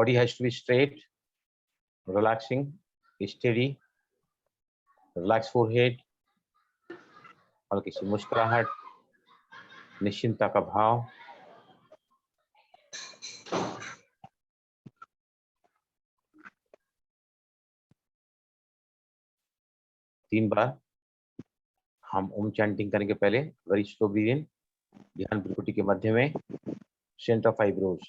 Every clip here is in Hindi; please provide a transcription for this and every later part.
Body has to be straight, relaxing, steady, relaxed forehead, हल्की सी मुस्कुराहट, निश्चिंतता का भाव। तीन बार हम ओम चैंटिंग करेंगे। पहले वेरी स्लो ब्रीथ इन, ध्यान भ्रुकुटी के मध्य में, सेंटर ऑफ आईब्रोज।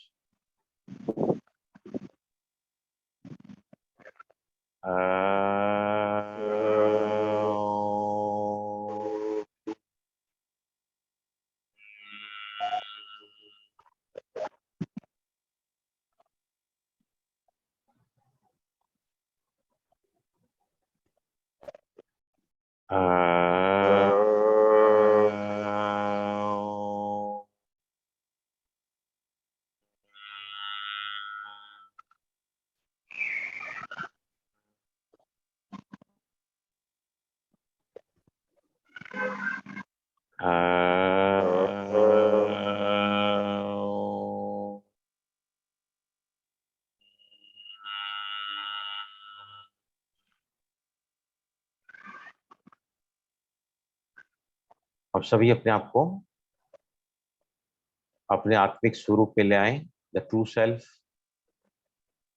अब सभी अपने आप को अपने आत्मिक स्वरूप में ले आए। The true self,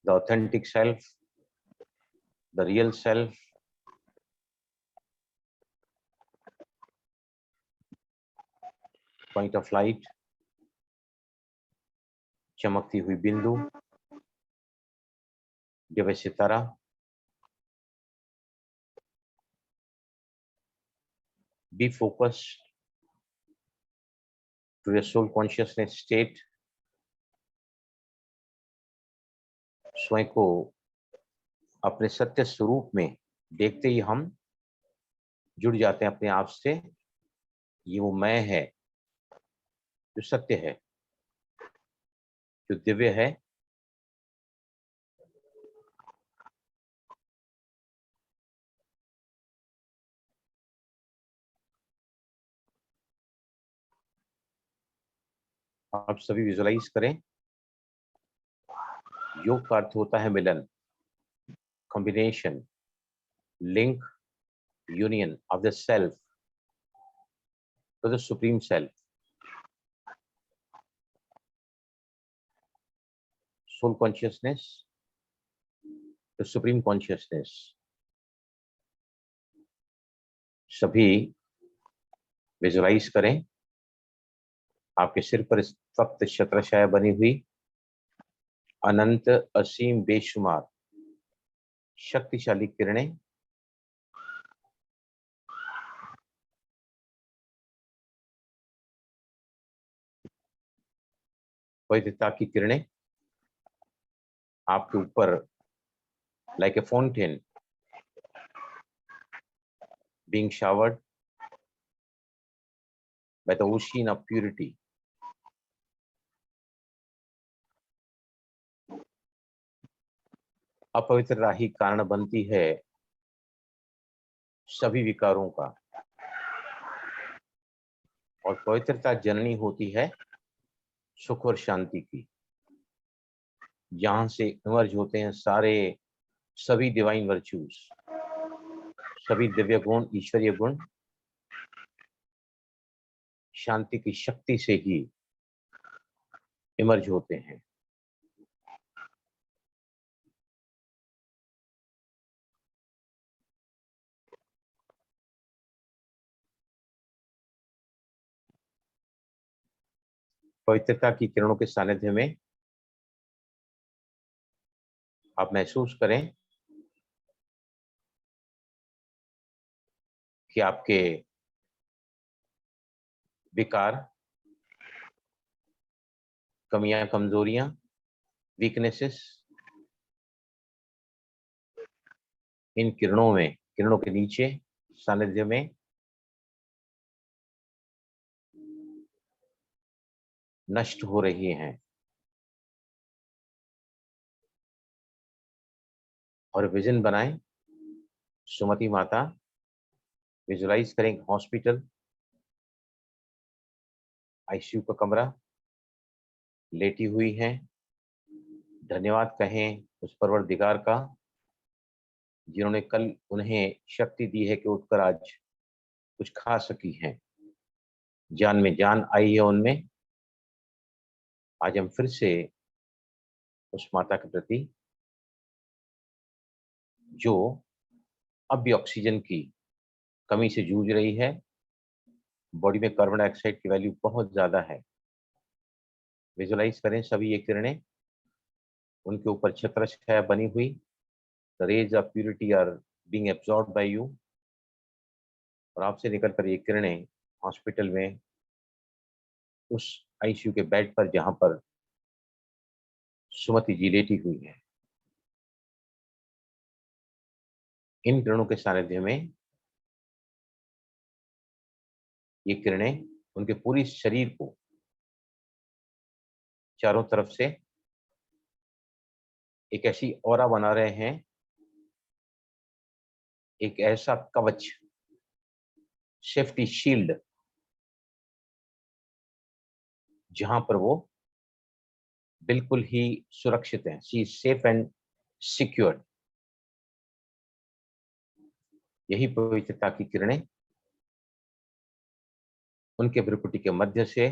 the authentic self, the real self. Point of light, चमकती हुई बिंदु, दिव्य सितारा। Be focused to your soul consciousness state। स्वयं को अपने सत्य स्वरूप में देखते ही हम जुड़ जाते हैं अपने आप से। ये वो मैं है जो सत्य है, जो दिव्य है। आप सभी विजुलाइज करें। योग का अर्थ होता है मिलन, combination, link, union of the self to the supreme self. Soul consciousness to supreme consciousness. सभी विजुलाइज करें। आपके सिर पर इस वक्त छत्रछाया बनी हुई अनंत, असीम, बेशुमार शक्तिशाली किरणें पवित्रता की किरणें आपके ऊपर like a fountain being showered by the ocean of purity। अपवित्रता ही कारण बनती है सभी विकारों का, और पवित्रता जननी होती है सुख और शांति की। जहां से इमर्ज होते हैं सभी डिवाइन वर्च्यूज, सभी दिव्य गुण, ईश्वरीय गुण शांति की शक्ति से ही इमर्ज होते हैं। पवित्रता की किरणों के सानिध्य में आप महसूस करें कि आपके विकार, कमियां, कमजोरियां, वीकनेसेस इन किरणों में, किरणों के नीचे सानिध्य में नष्ट हो रही हैं। और विजन बनाएं। सुमति माता विजुलाइज करें हॉस्पिटल, आईसीयू का कमरा, लेटी हुई हैं, धन्यवाद कहें उस परवरदिगार का जिन्होंने कल उन्हें शक्ति दी है कि उठकर आज कुछ खा सकी हैं, जान में जान आई है उनमें। आज हम फिर से उस माता के प्रति जो अब भी ऑक्सीजन की कमी से जूझ रही है, बॉडी में कार्बन डाइऑक्साइड की वैल्यू बहुत ज्यादा है। विजुलाइज करें सभी ये किरणें, उनके ऊपर छत्र छाया बनी हुई। The rays of purity are being absorbed by you. और आपसे निकलकर ये किरणें हॉस्पिटल में उस आईसीयू के बेड पर जहां पर सुमति जी लेटी हुई है, इन किरणों के सानिध्य में ये किरणें उनके पूरी शरीर को चारों तरफ से एक ऐसी ऑरा बना रहे हैं, एक ऐसा कवच, सेफ्टी शील्ड, जहां पर वो बिल्कुल ही सुरक्षित है। She is safe and secured. यही पवित्रता की किरणें उनके भ्रुकुटी के मध्य से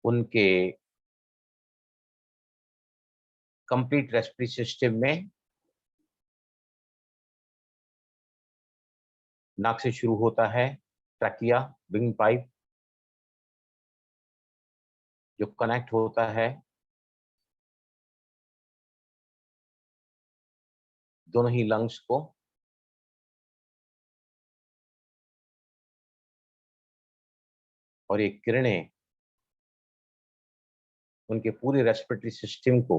उनके कंप्लीट रेस्पिरेटरी सिस्टम में नाक से शुरू होता है ट्रैकिया, विंग पाइप, जो कनेक्ट होता है दोनों ही लंग्स को, और ये किरणें उनके पूरे रेस्पिरेटरी सिस्टम को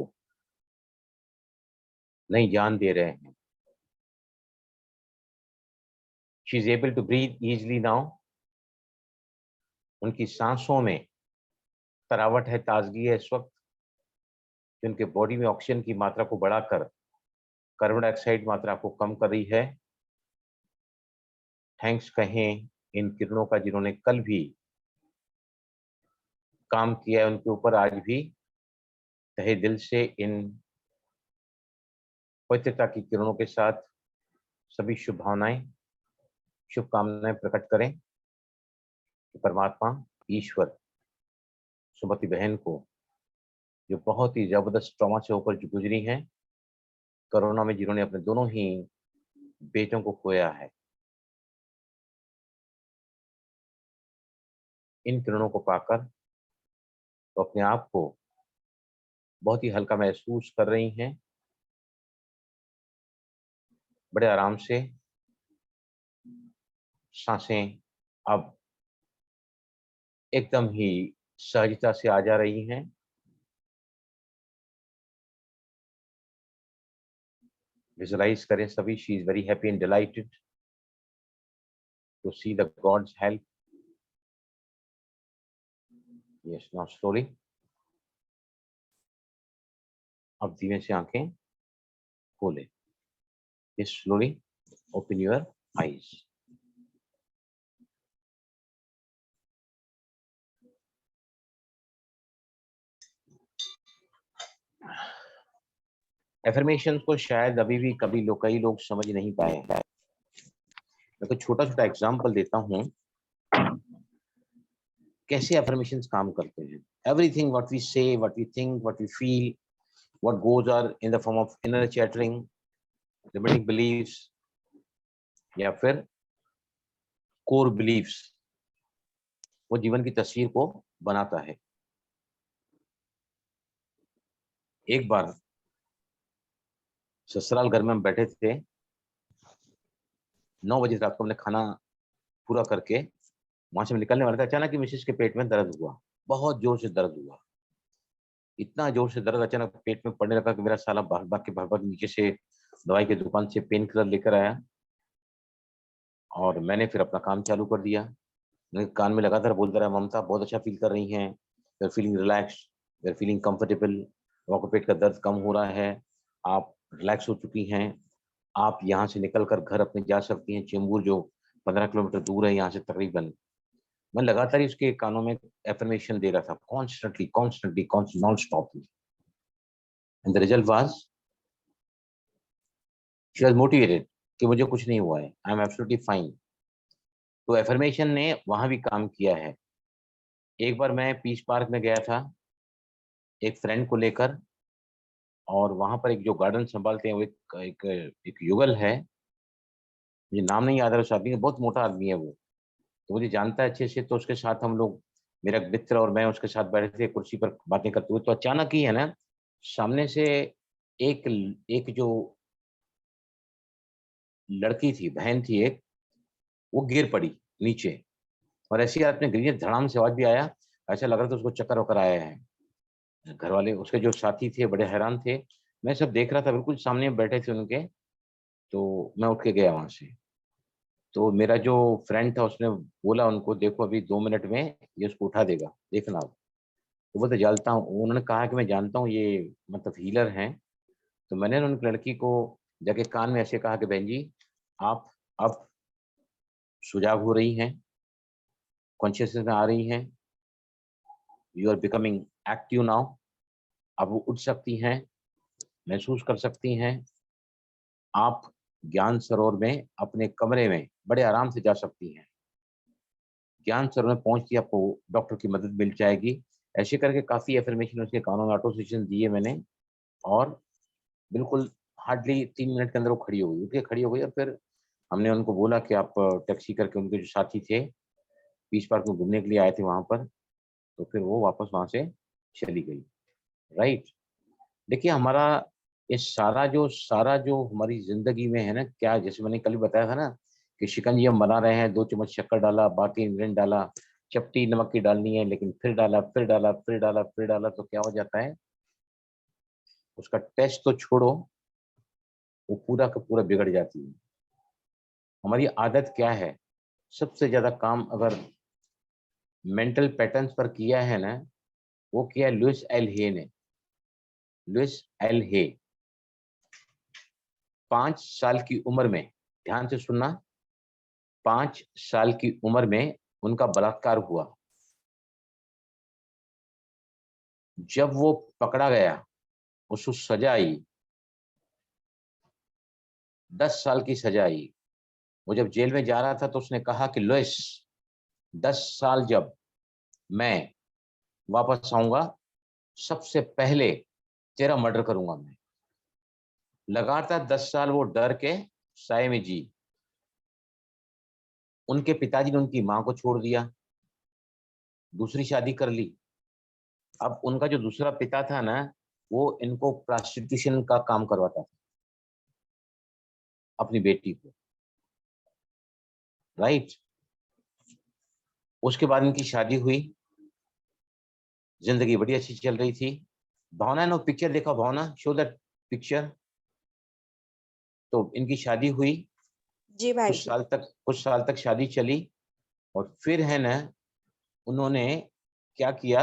नई जान दे रहे हैं। She is able to breathe easily now. उनकी सांसों में तरावट है, ताजगी है इस वक्त, जो उनके बॉडी में ऑक्सीजन की मात्रा को बढ़ाकर कार्बन डाइऑक्साइड मात्रा को कम कर रही है। थैंक्स कहें इन किरणों का जिन्होंने कल भी काम किया है उनके ऊपर, आज भी तहे दिल से इन पवित्रता की किरणों के साथ सभी शुभ भावनाएं, शुभकामनाएं प्रकट करें कि परमात्मा ईश्वर सुमति बहन को, जो बहुत ही जबरदस्त ट्रॉमा से होकर गुजरी हैं, कोरोना में जिन्होंने अपने दोनों ही बेटों को खोया है, इन किरणों को पाकर तो अपने आप को बहुत ही हल्का महसूस कर रही हैं। बड़े आराम से सांसें अब एकदम ही सहजता से आ जा रही हैं। विजुलाइज करें सभी, she is very happy and delighted to see the god's help. Yes, now slowly अब धीमे से आंखें खोलें। Yes, slowly open your eyes. Affirmation को शायद अभी भी कई लोग समझ नहीं पाए हैं। मैं कुछ छोटा छोटा एग्जाम्पल देता हूँ कैसे एफर्मेशंस काम करते हैं। Everything what we say, what we think, what we feel, what goes are in the form of inner chattering, limiting beliefs या फिर कोर बिलीव्स, वो जीवन की तस्वीर को बनाता है। एक बार ससुराल घर में हम बैठे थे, 9 बजे रात को हमने खाना पूरा करके वहां से निकलने वाला था, अचानक ही मिसेस के पेट में दर्द हुआ, बहुत जोर से दर्द हुआ। इतना जोर से दर्द अचानक पेट में पड़ने लगा कि मेरा साला भाग भाग नीचे से दवाई की दुकान से पेन किलर लेकर आया और मैंने फिर अपना काम चालू कर दिया। मेरे कान में लगातार बोलता रहा, ममता बहुत अच्छा फील कर रही हैं, we are feeling relax, we are feeling comfortable, आपको पेट का दर्द कम हो रहा है, आप रिलैक्स हो चुकी हैं, आप यहाँ से निकल कर घर अपने जा सकती हैं। चेंबूर जो 15 किलोमीटर दूर है यहाँ से तकरीबन, मैं लगातार ही उसके कानों में एफर्मेशन दे रहा था, constantly constantly non stoply, and the result was she was motivated कि मुझे कुछ नहीं हुआ है, आई एम एब्सोल्युटली फाइन। तो एफर्मेशन ने वहां भी काम किया है। एक बार मैं पीस पार्क में गया था एक फ्रेंड को लेकर, और वहां पर एक जो गार्डन संभालते हैं वो एक युगल है, मुझे नाम नहीं याद है उस आदमी का, बहुत मोटा आदमी है वो, तो मुझे जानता है अच्छे से। तो उसके साथ हम लोग, मेरा एक मित्र और मैं उसके साथ बैठे थे कुर्सी पर बातें करते हुए, तो अचानक ही है ना, सामने से एक एक जो लड़की थी, बहन थी एक, वो गिर पड़ी नीचे, और ऐसी हालत में गिरी, धड़ाम से आवाज भी आया, ऐसा लग रहा था उसको चक्कर वक्कर आया है। घर वाले उसके जो साथी थे बड़े हैरान थे, मैं सब देख रहा था, बिल्कुल सामने बैठे थे उनके। तो मैं उठ के गया वहां से। तो मेरा जो फ्रेंड था उसने बोला उनको, देखो अभी 2 मिनट में ये उसको उठा देगा, देखना आप। तो बोलते जानता हूँ, उन्होंने कहा कि मैं जानता हूँ ये मतलब हीलर हैं। तो मैंने उन लड़की को जाके कान में ऐसे कहा कि बहन जी, आप अब सुजाग हो रही हैं, कॉन्शियसनेस में आ रही हैं, you are becoming active now. अब वो उठ सकती हैं, महसूस कर सकती हैं, आप ज्ञान सरोवर में अपने कमरे में बड़े आराम से जा सकती हैं। ज्ञान सरोवर में पहुंचती आपको डॉक्टर की मदद मिल जाएगी। ऐसे करके काफी एफर्मेशन उसके कानों में ऑटो सजेशन दिए मैंने, और बिल्कुल हार्डली 3 मिनट के अंदर वो खड़ी हो गई, उठ के खड़ी हो गई। और फिर हमने उनको बोला कि आप टैक्सी करके, उनके जो साथी थे बीच पार्क में घूमने के लिए आए थे वहां पर, तो फिर वो वापस वहां से चली गई। राइट। देखिए हमारा ये सारा जो हमारी जिंदगी में है ना, क्या जैसे मैंने कल बताया था ना कि शिकंजी हम बना रहे हैं, 2 चम्मच शक्कर डाला, बाकी इंग्रेडिएंट डाला, चपटी नमक की डालनी है, लेकिन फिर डाला, फिर डाला, फिर डाला, फिर डाला, तो क्या हो जाता है, उसका टेस्ट तो छोड़ो, वो पूरा का पूरा बिगड़ जाती है। हमारी आदत क्या है, सबसे ज्यादा काम अगर मेंटल पैटर्न्स पर किया है ना, वो किया है लुइस एल हे ने। लुइस एल हे 5 साल की उम्र में, ध्यान से सुनना, 5 साल की उम्र में उनका बलात्कार हुआ। जब वो पकड़ा गया, उसको सजा आई, 10 साल की सजा आई। वो जब जेल में जा रहा था तो उसने कहा कि लुइस, 10 साल जब मैं वापस आऊंगा, सबसे पहले तेरा मर्डर करूंगा मैं। लगातार 10 साल वो डर के साए में जी। उनके पिताजी ने उनकी मां को छोड़ दिया, दूसरी शादी कर ली। अब उनका जो दूसरा पिता था ना, वो इनको प्रोस्टिट्यूशन का काम करवाता था अपनी बेटी को। राइट। उसके बाद इनकी शादी हुई, जिंदगी बड़ी अच्छी चल रही थी। भावना ने वो पिक्चर देखा, भावना शो दैट पिक्चर। तो इनकी शादी हुई, जी भाई जी। कुछ साल तक शादी चली, और फिर है ना, उन्होंने क्या किया,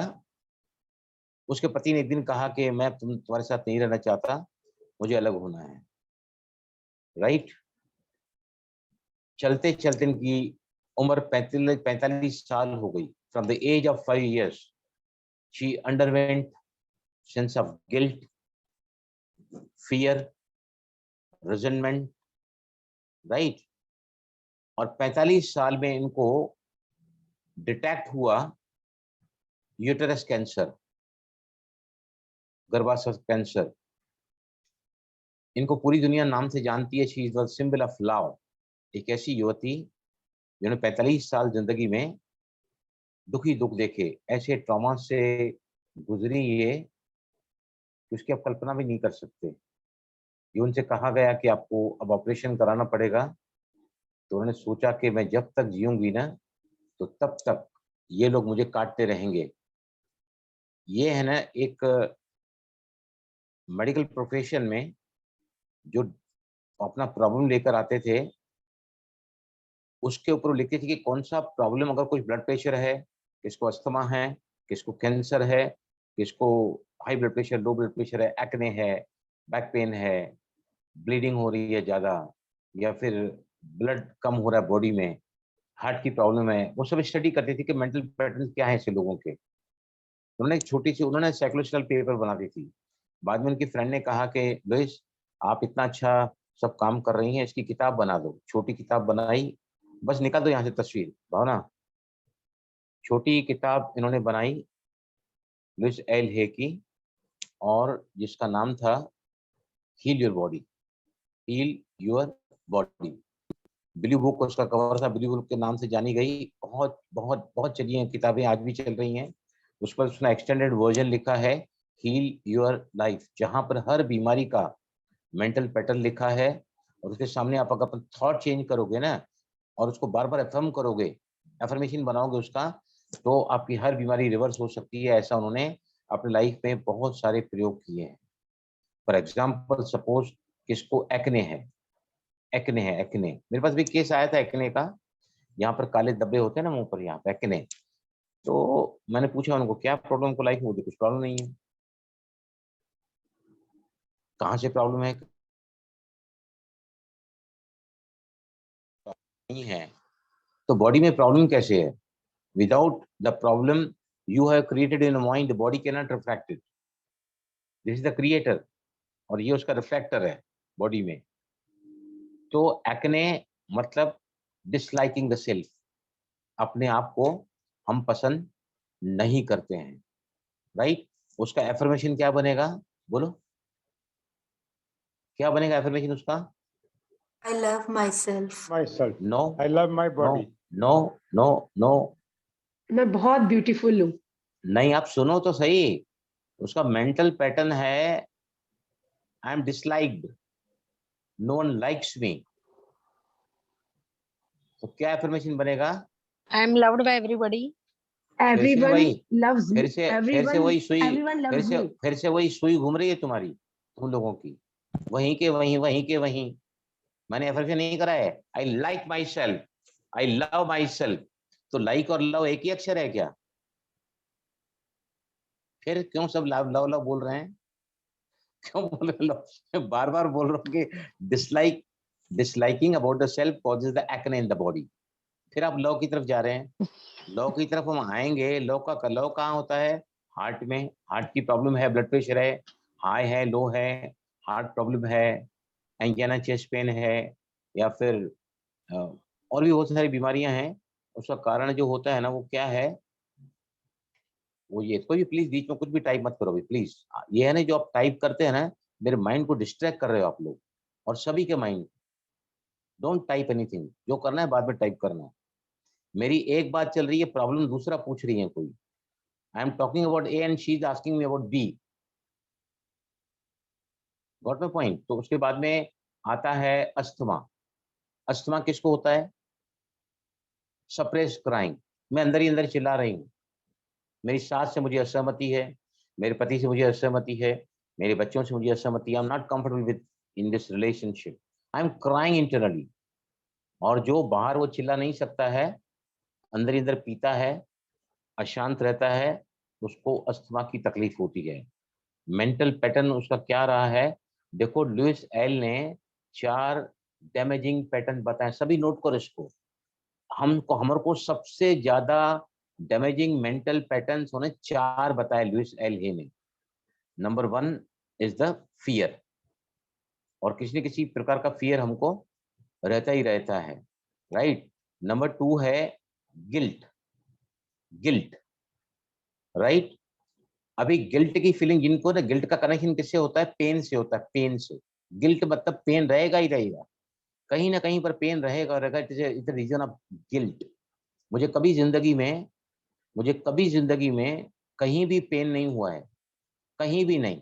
उसके पति ने एक दिन कहा कि मैं तुम्हारे साथ नहीं रहना चाहता, मुझे अलग होना है। राइट। चलते चलते इनकी उम्र 45 साल हो गई। From the age of 5 years she underwent sense of guilt, fear, resentment. Right. और 45 साल में इनको डिटेक्ट हुआ यूटेरस कैंसर, गर्भाशय कैंसर। इनको पूरी दुनिया नाम से जानती है, she is the symbol of love. एक ऐसी युवती जिन्होंने 45 साल जिंदगी में दुखी दुख देखे, ऐसे ट्रॉमा से गुजरी ये कि उसकी आप कल्पना भी नहीं कर सकते। ये उनसे कहा गया कि आपको अब ऑपरेशन कराना पड़ेगा, तो उन्होंने सोचा कि मैं जब तक जीऊंगी ना, तो तब तक ये लोग मुझे काटते रहेंगे। ये है ना, एक मेडिकल प्रोफेशन में जो अपना प्रॉब्लम लेकर आते थे, उसके ऊपर लिखते थे कि कौन सा प्रॉब्लम, अगर कुछ ब्लड प्रेशर है, किसको अस्थमा है, किसको कैंसर है, किसको हाई ब्लड प्रेशर, लो ब्लड प्रेशर है, एक्ने है, बैक पेन है, ब्लीडिंग हो रही है ज्यादा, या फिर ब्लड कम हो रहा है बॉडी में, हार्ट की प्रॉब्लम है, वो सब स्टडी करती थी कि मेंटल पैटर्न क्या है ऐसे लोगों के। उन्होंने एक छोटी सी उन्होंने साइकोलॉजिकल पेपर बना दी थी। बाद में उनकी फ्रेंड ने कहा कि लुइस, आप इतना अच्छा सब काम कर रही हैं, इसकी किताब बना दो। छोटी किताब बनाई, बस निकाल दो यहाँ से तस्वीर, भावना। छोटी किताब इन्होंने बनाई लुइस एल हे की, और जिसका नाम था heal your body, heal your body. Blue book उसका कवर था, ब्लू बुक के नाम से जानी गई। बहुत बहुत बहुत चली हैं किताबें, आज भी चल रही हैं। उस पर उसने एक्सटेंडेड वर्जन लिखा है, हील योर लाइफ, जहां पर हर बीमारी का मेंटल पैटर्न लिखा है। और उसके सामने आप अगर अपना थॉट चेंज करोगे ना, और उसको बार बार एफर्म करोगे, एफर्मेशन बनाओगे उसका, तो आपकी हर बीमारी रिवर्स हो सकती है। ऐसा उन्होंने अपनी लाइफ में बहुत सारे प्रयोग किए हैं। फॉर एग्जाम्पल, सपोज किसको एक्ने है, एक्ने है, एक्ने, मेरे पास भी केस आया था एक्ने का। यहाँ पर काले धब्बे होते हैं ना मुंह पर, यहाँ पे एक्ने। तो मैंने पूछा उनको क्या प्रॉब्लम को, लाइफ में बोलते कुछ प्रॉब्लम नहीं है। कहाँ से प्रॉब्लम है, नहीं है। तो बॉडी में प्रॉब्लम कैसे है? Without the problem you have created in mind, the body can not reflect it. This is the creator, और ये उसका रिफ्लेक्टर है बॉडी में। तो एक्ने मतलब डिसलाइकिंग द सेल्फ, अपने आप को हम पसंद नहीं करते हैं, राइट। उसका एफर्मेशन क्या बनेगा, बोलो क्या बनेगा एफर्मेशन उसका? I love myself. myself. No, I love my no, body. No, no, no. मैं बहुत ब्यूटीफुल हूँ। नहीं, आप सुनो तो सही। उसका मेंटल पैटर्न है, I am disliked, no one likes me. तो क्या एफर्मेशन बनेगा? I am loved by everybody. Everyone वही, loves me. फिर से वही सुई, Everyone loves me. फिर से वही सुई घूम रही है तुम्हारी, तुम लोगों की, वहीं के वहीं, वहीं के वहीं। मैंने एफर्मेशन नहीं करा है, I like my self, I love my self. तो लाइक और लव एक ही अक्षर है क्या? फिर क्यों सब लव लव लव बोल रहे हैं? क्यों बोल रहे लो? बार बार बोल रहा हूँ कि dislike, disliking about the self causes the acne in the body. फिर आप लव की तरफ जा रहे हैं। लव की तरफ हम आएंगे। लव कहाँ होता है? हार्ट में। हार्ट की प्रॉब्लम है, ब्लड प्रेशर है, हाई है, लो है, हार्ट प्रॉब्लम है, एंजाइना, चेस्ट पेन है, या फिर और भी बहुत सारी बीमारियां हैं। उसका कारण जो होता है ना, वो क्या है? वो ये, कोई भी प्लीज बीच में कुछ भी टाइप मत करो भी प्लीज। ये है ना, जो आप टाइप करते हैं ना, मेरे माइंड को डिस्ट्रैक्ट कर रहे हो आप लोग, और सभी के माइंड। डोंट टाइप एनीथिंग, जो करना है बाद में टाइप करना है। मेरी एक बात चल रही है, प्रॉब्लम दूसरा पूछ रही है कोई। I am talking about A and she is asking me about B. Got my point? तो उसके बाद में आता है अस्थमा। अस्थमा किसको होता है? सप्रेस क्राइंग, मैं अंदर ही अंदर चिल्ला रही हूँ, मेरी सास से मुझे असहमति है, मेरे पति से मुझे असहमति है, मेरे बच्चों से मुझे असहमति है, I am not comfortable with in this relationship, I am crying internally. और जो बाहर वो चिल्ला नहीं सकता है, अंदर ही अंदर पीता है, अशांत रहता है, उसको अस्थमा की तकलीफ होती है। मेंटल पैटर्न उसका क्या रहा है? देखो, लुइस एल ने 4 डैमेजिंग पैटर्न बताए, सभी नोट करो इसको। हमको हमारे को सबसे ज्यादा डैमेजिंग मेंटल पैटर्न्स होने 4 बताए लुइस एल हे ने। नंबर 1 इज द फियर, और किसी न किसी प्रकार का फियर हमको रहता ही रहता है, राइट। नंबर 2 है गिल्ट, गिल्ट, राइट। अभी गिल्ट की फीलिंग, जिनको ना, गिल्ट का कनेक्शन किससे होता है? पेन से होता है, पेन से। गिल्ट मतलब पेन रहेगा ही रहेगा, कहीं ना कहीं पर पेन रहेगा और रहेगा। It's reason of guilt. मुझे कभी जिंदगी में, मुझे कभी जिंदगी में कहीं भी पेन नहीं हुआ है, कहीं भी नहीं।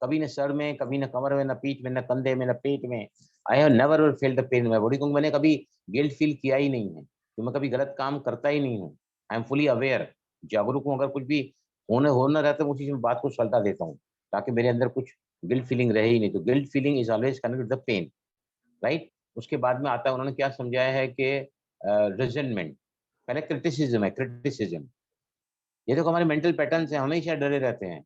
कभी न सर में, कभी न कमर में, न पीठ में, न कंधे में, न पेट में। I have never felt the pain in my body, क्योंकि मैंने कभी गिल्ट फील किया ही नहीं है, तो मैं कभी गलत काम करता ही नहीं हूँ। आई एम फुली अवेयर, जागरूक हूँ। अगर कुछ भी होना रहता है, उसी में बात को सलटा देता हूँ, ताकि मेरे अंदर कुछ गिल्ट फीलिंग रहे ही नहीं। तो guilt feeling is always connected the pain, right. उसके बाद में आता है, उन्होंने क्या समझाया है कि रिजेंटमेंट, पहले क्रिटिसिज्म है, क्रिटिसिज्म। ये देखो हमारे मेंटल पैटर्न से हमेशा डरे रहते हैं,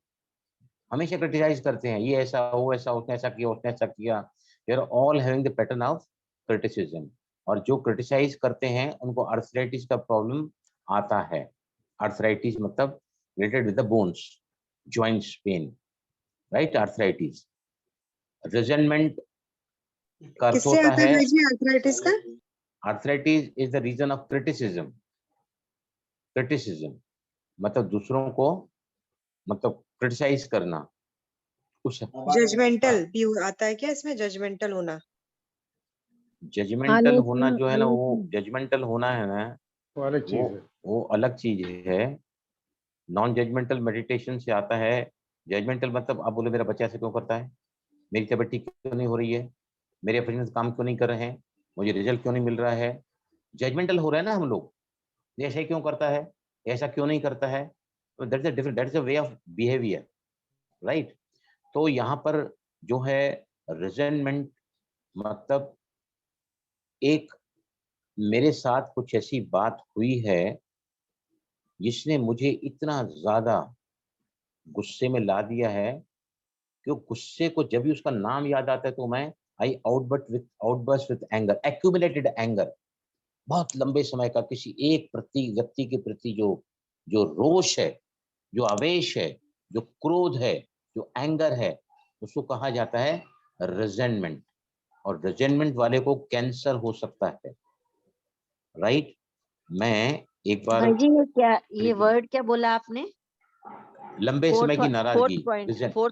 हमेशा क्रिटिसाइज करते हैं, ये ऐसा, वो ऐसा, उसने ऐसा किया, उसने ऐसा किया। They are all having the pattern of criticism. और जो क्रिटिसाइज करते हैं उनको आर्थराइटिस का प्रॉब्लम आता है। आर्थराइटिस मतलब related with the bones, joints pain, right? Arthritis. Resentment का अर्थ किससे होता आता है, है जी आर्थराइटिस का? Arthritis is the reason of criticism. Criticism मतलब दूसरों को मतलब क्रिटिसाइज करना। उस जजमेंटल भी आता है क्या इसमें, जजमेंटल होना? जजमेंटल होना जो है ना, वो आलोचना। जजमेंटल होना है ना, वो अलग चीज है। वो अलग चीज है। नॉन जजमेंटल मेडिटेशन से आता है। जजमेंटल मतलब आप बोले मेरा बच्चा ऐसे क्यों करता है, मेरी तबीयत ठीक क्यों नहीं हो रही है, मेरे अफिशिएंसी काम क्यों नहीं कर रहे हैं, मुझे रिजल्ट क्यों नहीं मिल रहा है। जजमेंटल हो रहा है ना हम लोग, ये ऐसा क्यों करता है, ऐसा क्यों नहीं करता है। तो that's a different, that's a way of behaviour, right? तो यहाँ पर जो है रिजेंटमेंट मतलब एक मेरे साथ कुछ ऐसी बात हुई है जिसने मुझे इतना ज्यादा गुस्से में ला दिया है कि वो गुस्से को जब भी उसका नाम याद आता है तो मैं I outburst with anger, accumulated anger. बहुत लंबे समय का किसी एक प्रति व्यक्ति के प्रति जो जो रोष है, जो आवेश है, जो क्रोध है, जो एंगर है, उसको कहा जाता है रिजेंटमेंट। और रिजेंटमेंट वाले को कैंसर हो सकता है, राइट? मैं एक बार भाई जी ये वर्ड क्या बोला आपने? लंबे समय की नाराजगी, fourth point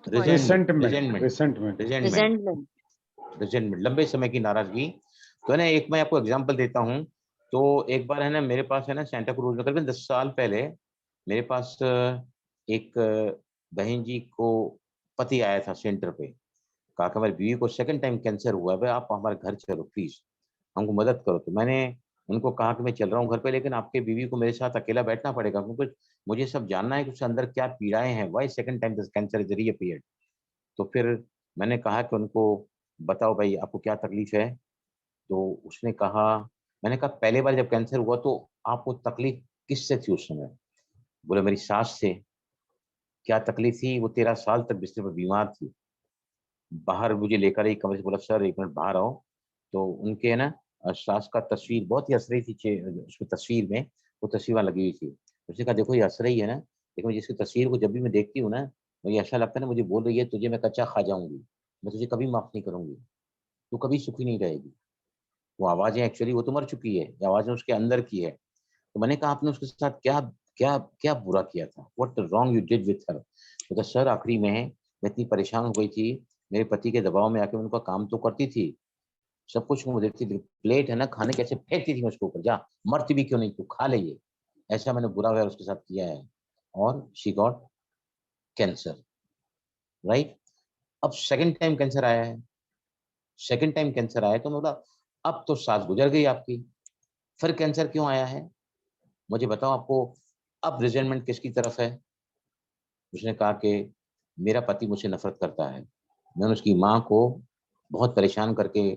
resentment, resentment. Resentment, resentment, लंबे समय की नाराजगी। तो है ना, एक मैं आपको एग्जांपल देता हूँ। तो एक बार है ना मेरे पास है ना सेंटा क्रूज में करीबन 10 साल पहले मेरे पास एक बहन जी को पति आया था सेंटर पे। कहा कि हमारी बीवी को सेकंड टाइम कैंसर हुआ है, भाई आप हमारे घर चलो प्लीज, हमको मदद करो। तो मैंने उनको कहा कि मैं चल रहा हूँ घर पे, लेकिन आपके बीवी को मेरे साथ अकेला बैठना पड़ेगा क्योंकि मुझे सब जानना है कि उसके अंदर क्या पीड़ाएं हैं, why second time this cancer is reappeared. तो फिर मैंने कहा कि उनको बताओ भाई आपको क्या तकलीफ है। तो उसने कहा, मैंने कहा पहले बार जब कैंसर हुआ तो आपको तकलीफ किससे थी उस समय? बोले मेरी सास से। क्या तकलीफ थी? वो 13 साल तक बिस्तर पर बीमार थी। बाहर मुझे लेकर आई कमरे से, बोला सर एक मिनट बाहर आओ। तो उनके है ना सास का तस्वीर बहुत ही हंस रही थी, उसमें तस्वीर में वो तस्वीर वहाँ लगी हुई थी। उसने कहा देखो ये हंस रही है ना, लेकिन मैं जिसकी तस्वीर को जब भी मैं देखती हूँ ना, मुझे ऐसा लगता है ना, मुझे बोल रही है तुझे मैं कच्चा खा जाऊंगी, मैं तुझे कभी माफ नहीं करूंगी, तू कभी सुखी नहीं रहेगी। वो आवाजें एक्चुअली वो तो मर चुकी है, ये आवाजें उसके अंदर की है। तो मैंने कहा आपने उसके साथ क्या क्या क्या बुरा किया था, what wrong you did with her. तो सर आखिरी में मैं इतनी परेशान हो गई थी, मेरे पति के दबाव में आके मैं उनका काम तो करती थी, सब कुछ वो देखती थी, प्लेट है ना खाने कैसे फेंकती थी मैं उसके ऊपर, जा मरती भी क्यों नहीं तू खा ले ये। ऐसा मैंने बुरा व्यवहार उसके साथ किया है और शी गॉट कैंसर, राइट? अब सेकंड टाइम कैंसर आया है, सेकंड टाइम कैंसर आया तो मैं बोला अब तो सास गुजर गई आपकी, फिर कैंसर क्यों आया है, मुझे बताओ आपको अब रिजेंटमेंट किसकी तरफ है? उसने कहा कि मेरा पति मुझसे नफरत करता है, मैंने उसकी माँ को बहुत परेशान करके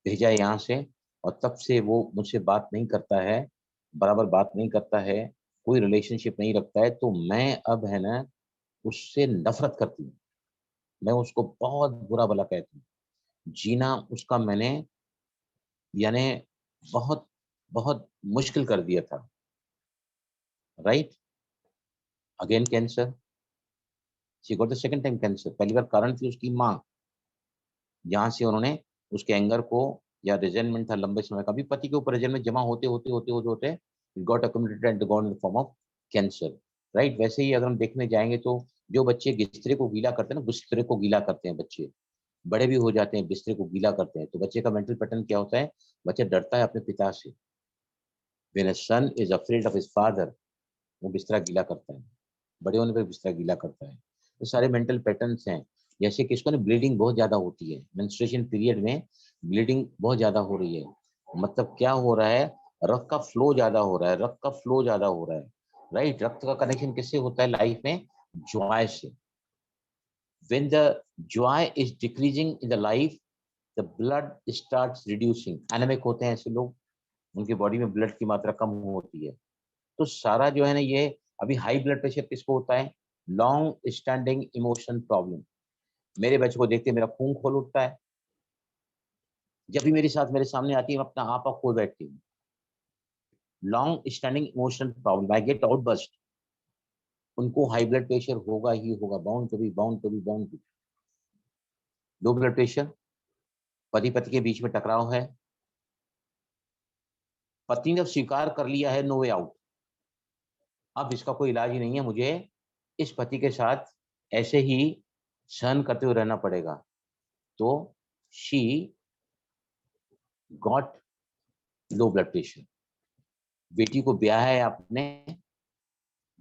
भेजा है यहाँ से, और तब से वो मुझसे बात नहीं करता है, बराबर बात नहीं करता है, कोई रिलेशनशिप नहीं रखता है। तो मैं अब है ना उससे नफरत करती हूँ, मैं उसको बहुत बुरा भला कहती हूँ, जीना उसका मैंने यानी बहुत बहुत मुश्किल कर दिया था, right? Again cancer, she got the second time cancer. पहली बार कारण थी उसकी माँ, जहाँ से उन्होंने उसके एंगर को या रिजेंटमेंट था लंबे समय का भी पति के ऊपर, रिजेंटमेंट जमा होते होते होते होते होते got accumulated and gone in the form of cancer, right? वैसे ही अगर हम देखने जाएंगे तो जो बच्चे बिस्तर को गीला करते हैं ना, बिस्तर को गीला करते हैं बच्चे, बड़े भी हो जाते हैं बिस्तर को गीला करते हैं, तो बच्चे का मेंटल पैटर्न क्या होता है? बच्चा डरता है अपने पिता से। When a son is afraid of his father, वो बिस्तरा गीला करता है, बड़े होने पर बिस्तरा गीला करता है। तो सारे मेंटल पैटर्न्स हैं। जैसे कि इसको ना ब्लीडिंग बहुत ज्यादा होती है, मेंस्ट्रुएशन पीरियड में ब्लीडिंग बहुत ज्यादा हो रही है, मतलब क्या हो रहा है? रक्त का फ्लो ज्यादा हो रहा है, रक्त का फ्लो ज्यादा हो रहा है, राइट? रक्त का कनेक्शन किससे होता है लाइफ में? जॉय से। when the joy is decreasing in the life, the blood starts reducing, anaemic होते हैं ऐसे लोग, उनकी बॉडी में ब्लड की मात्रा कम होती है। तो सारा जो है ना ये अभी हाई ब्लड प्रेशर किसको होता है? Long standing emotion problem. मेरे बच्चे को देखते मेरा खून खोल उठता है, जब भी मेरे सामने आती है, मैं अपना आपा खो बैठती हूँ। Long standing emotional problem, I get outburst. उनको हाई ब्लड प्रेशर होगा ही होगा, bound to be, bound to be, bound to be. Low blood pressure, पति पत्नी के बीच में टकराव है, पत्नी ने स्वीकार कर लिया है, नो वे आउट, अब इसका कोई इलाज ही नहीं है, मुझे इस पति के साथ ऐसे ही सहन करते हुए रहना पड़ेगा। तो she got low blood pressure. बेटी को ब्याह है आपने,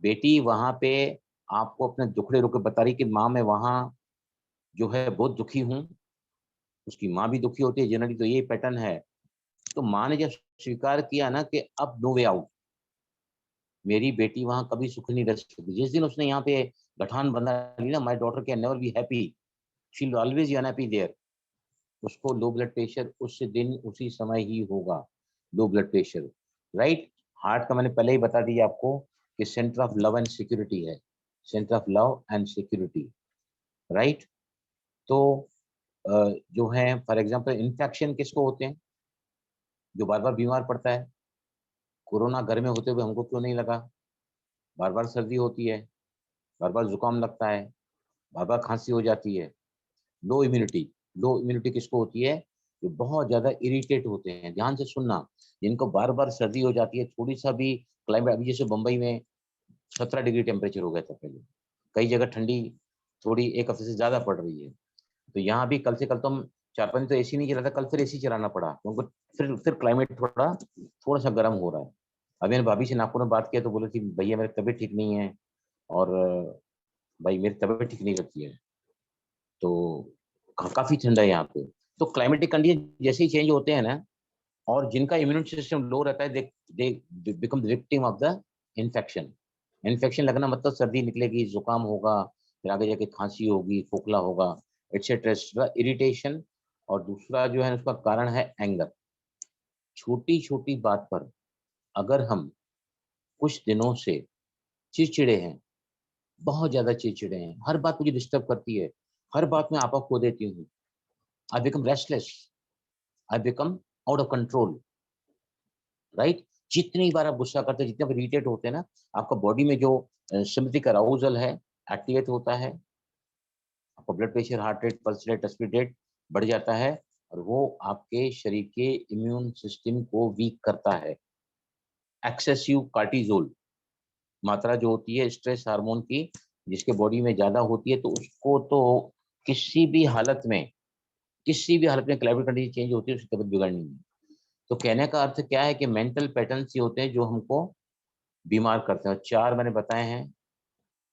बेटी वहां पे आपको अपने दुखड़े रोके बता रही कि माँ मैं वहां जो है बहुत दुखी हूँ। उसकी माँ भी दुखी होती है, जनरली तो ये पैटर्न है। तो माँ ने जब स्वीकार किया ना कि अब नो वे आउट, मेरी बेटी वहां कभी सुख नहीं रह सकती। जिस दिन उसने यहाँ पे गठान बंधा ली ना, my daughter can never be happy, she will always be unhappy there, उसको लो ब्लड प्रेशर उस दिन उसी समय ही होगा। Low blood pressure, right. Heart का मैंने पहले ही बता दिया आपको कि centre of love and security है, centre of love and security, right. तो जो है फॉर एग्जांपल इन्फेक्शन किसको होते हैं? जो बार बार बीमार पड़ता है। कोरोना घर में होते हुए हमको क्यों नहीं लगा? बार बार सर्दी होती है, बार बार जुकाम लगता है, बार बार खांसी हो जाती है। लो इम्यूनिटी, लो इम्यूनिटी किसको होती है? जो बहुत ज्यादा इरिटेट होते हैं, ध्यान से सुनना, जिनको बार बार सर्दी हो जाती है, थोड़ी सा भी क्लाइमेट, अभी जैसे बंबई में 17 डिग्री टेम्परेचर हो गया था पहले, कई जगह ठंडी थोड़ी एक हफ्ते से ज्यादा पड़ रही है। तो यहाँ भी कल से कल तो हम 4-5 दिन तो एसी नहीं चला था, कल फिर एसी चलाना पड़ा क्योंकि फिर क्लाइमेट थोड़ा थोड़ा सा गर्म हो रहा है। अभी मैंने भाभी से नागपुर में बात किया तो बोले कि भैया मेरी तबीयत ठीक नहीं है, और भाई मेरी तबीयत ठीक नहीं लगती है, तो काफी ठंडा है यहाँ पे। तो क्लाइमेटिक कंडीशन जैसे ही चेंज होते हैं ना, और जिनका इम्यून सिस्टम लो रहता है, they become the victim of the infection. Infection लगना मतलब सर्दी निकलेगी, जुकाम होगा, फिर आगे जाके खांसी होगी, खोखला होगा, एटसेट्रा एटसेट्रा, इरिटेशन। और दूसरा जो है उसका कारण है एंगर। छोटी छोटी बात पर अगर हम कुछ दिनों से चिड़चिड़े हैं, बहुत ज्यादा चिड़चिड़े हैं, हर बात मुझे डिस्टर्ब करती है, हर बात में आपा खो देती हूँ, I become restless, I become out of control, right. जितनी बार आप गुस्सा करते हैं, जितने बार इरिटेट होते हैं ना, आपका बॉडी में जो सिम्पैथेटिक अराउजल है एक्टिवेट होता है, आपका blood pressure, heart rate, pulse rate, रेस्पिरेट rate बढ़ जाता है, और वो आपके शरीर के इम्यून सिस्टम को वीक करता है। एक्सेसिव कार्टिजोल मात्रा जो होती है स्ट्रेस हार्मोन की, जिसके बॉडी में ज्यादा होती है, तो उसको तो किसी भी हालत में, किसी भी हालत में क्लाइमेट कंडीशन चेंज होती है, उसकी तबियत बिगड़नी है। तो कहने का अर्थ क्या है कि मेंटल पैटर्न्स ये होते हैं जो हमको बीमार करते हैं। और 4 मैंने बताए हैं,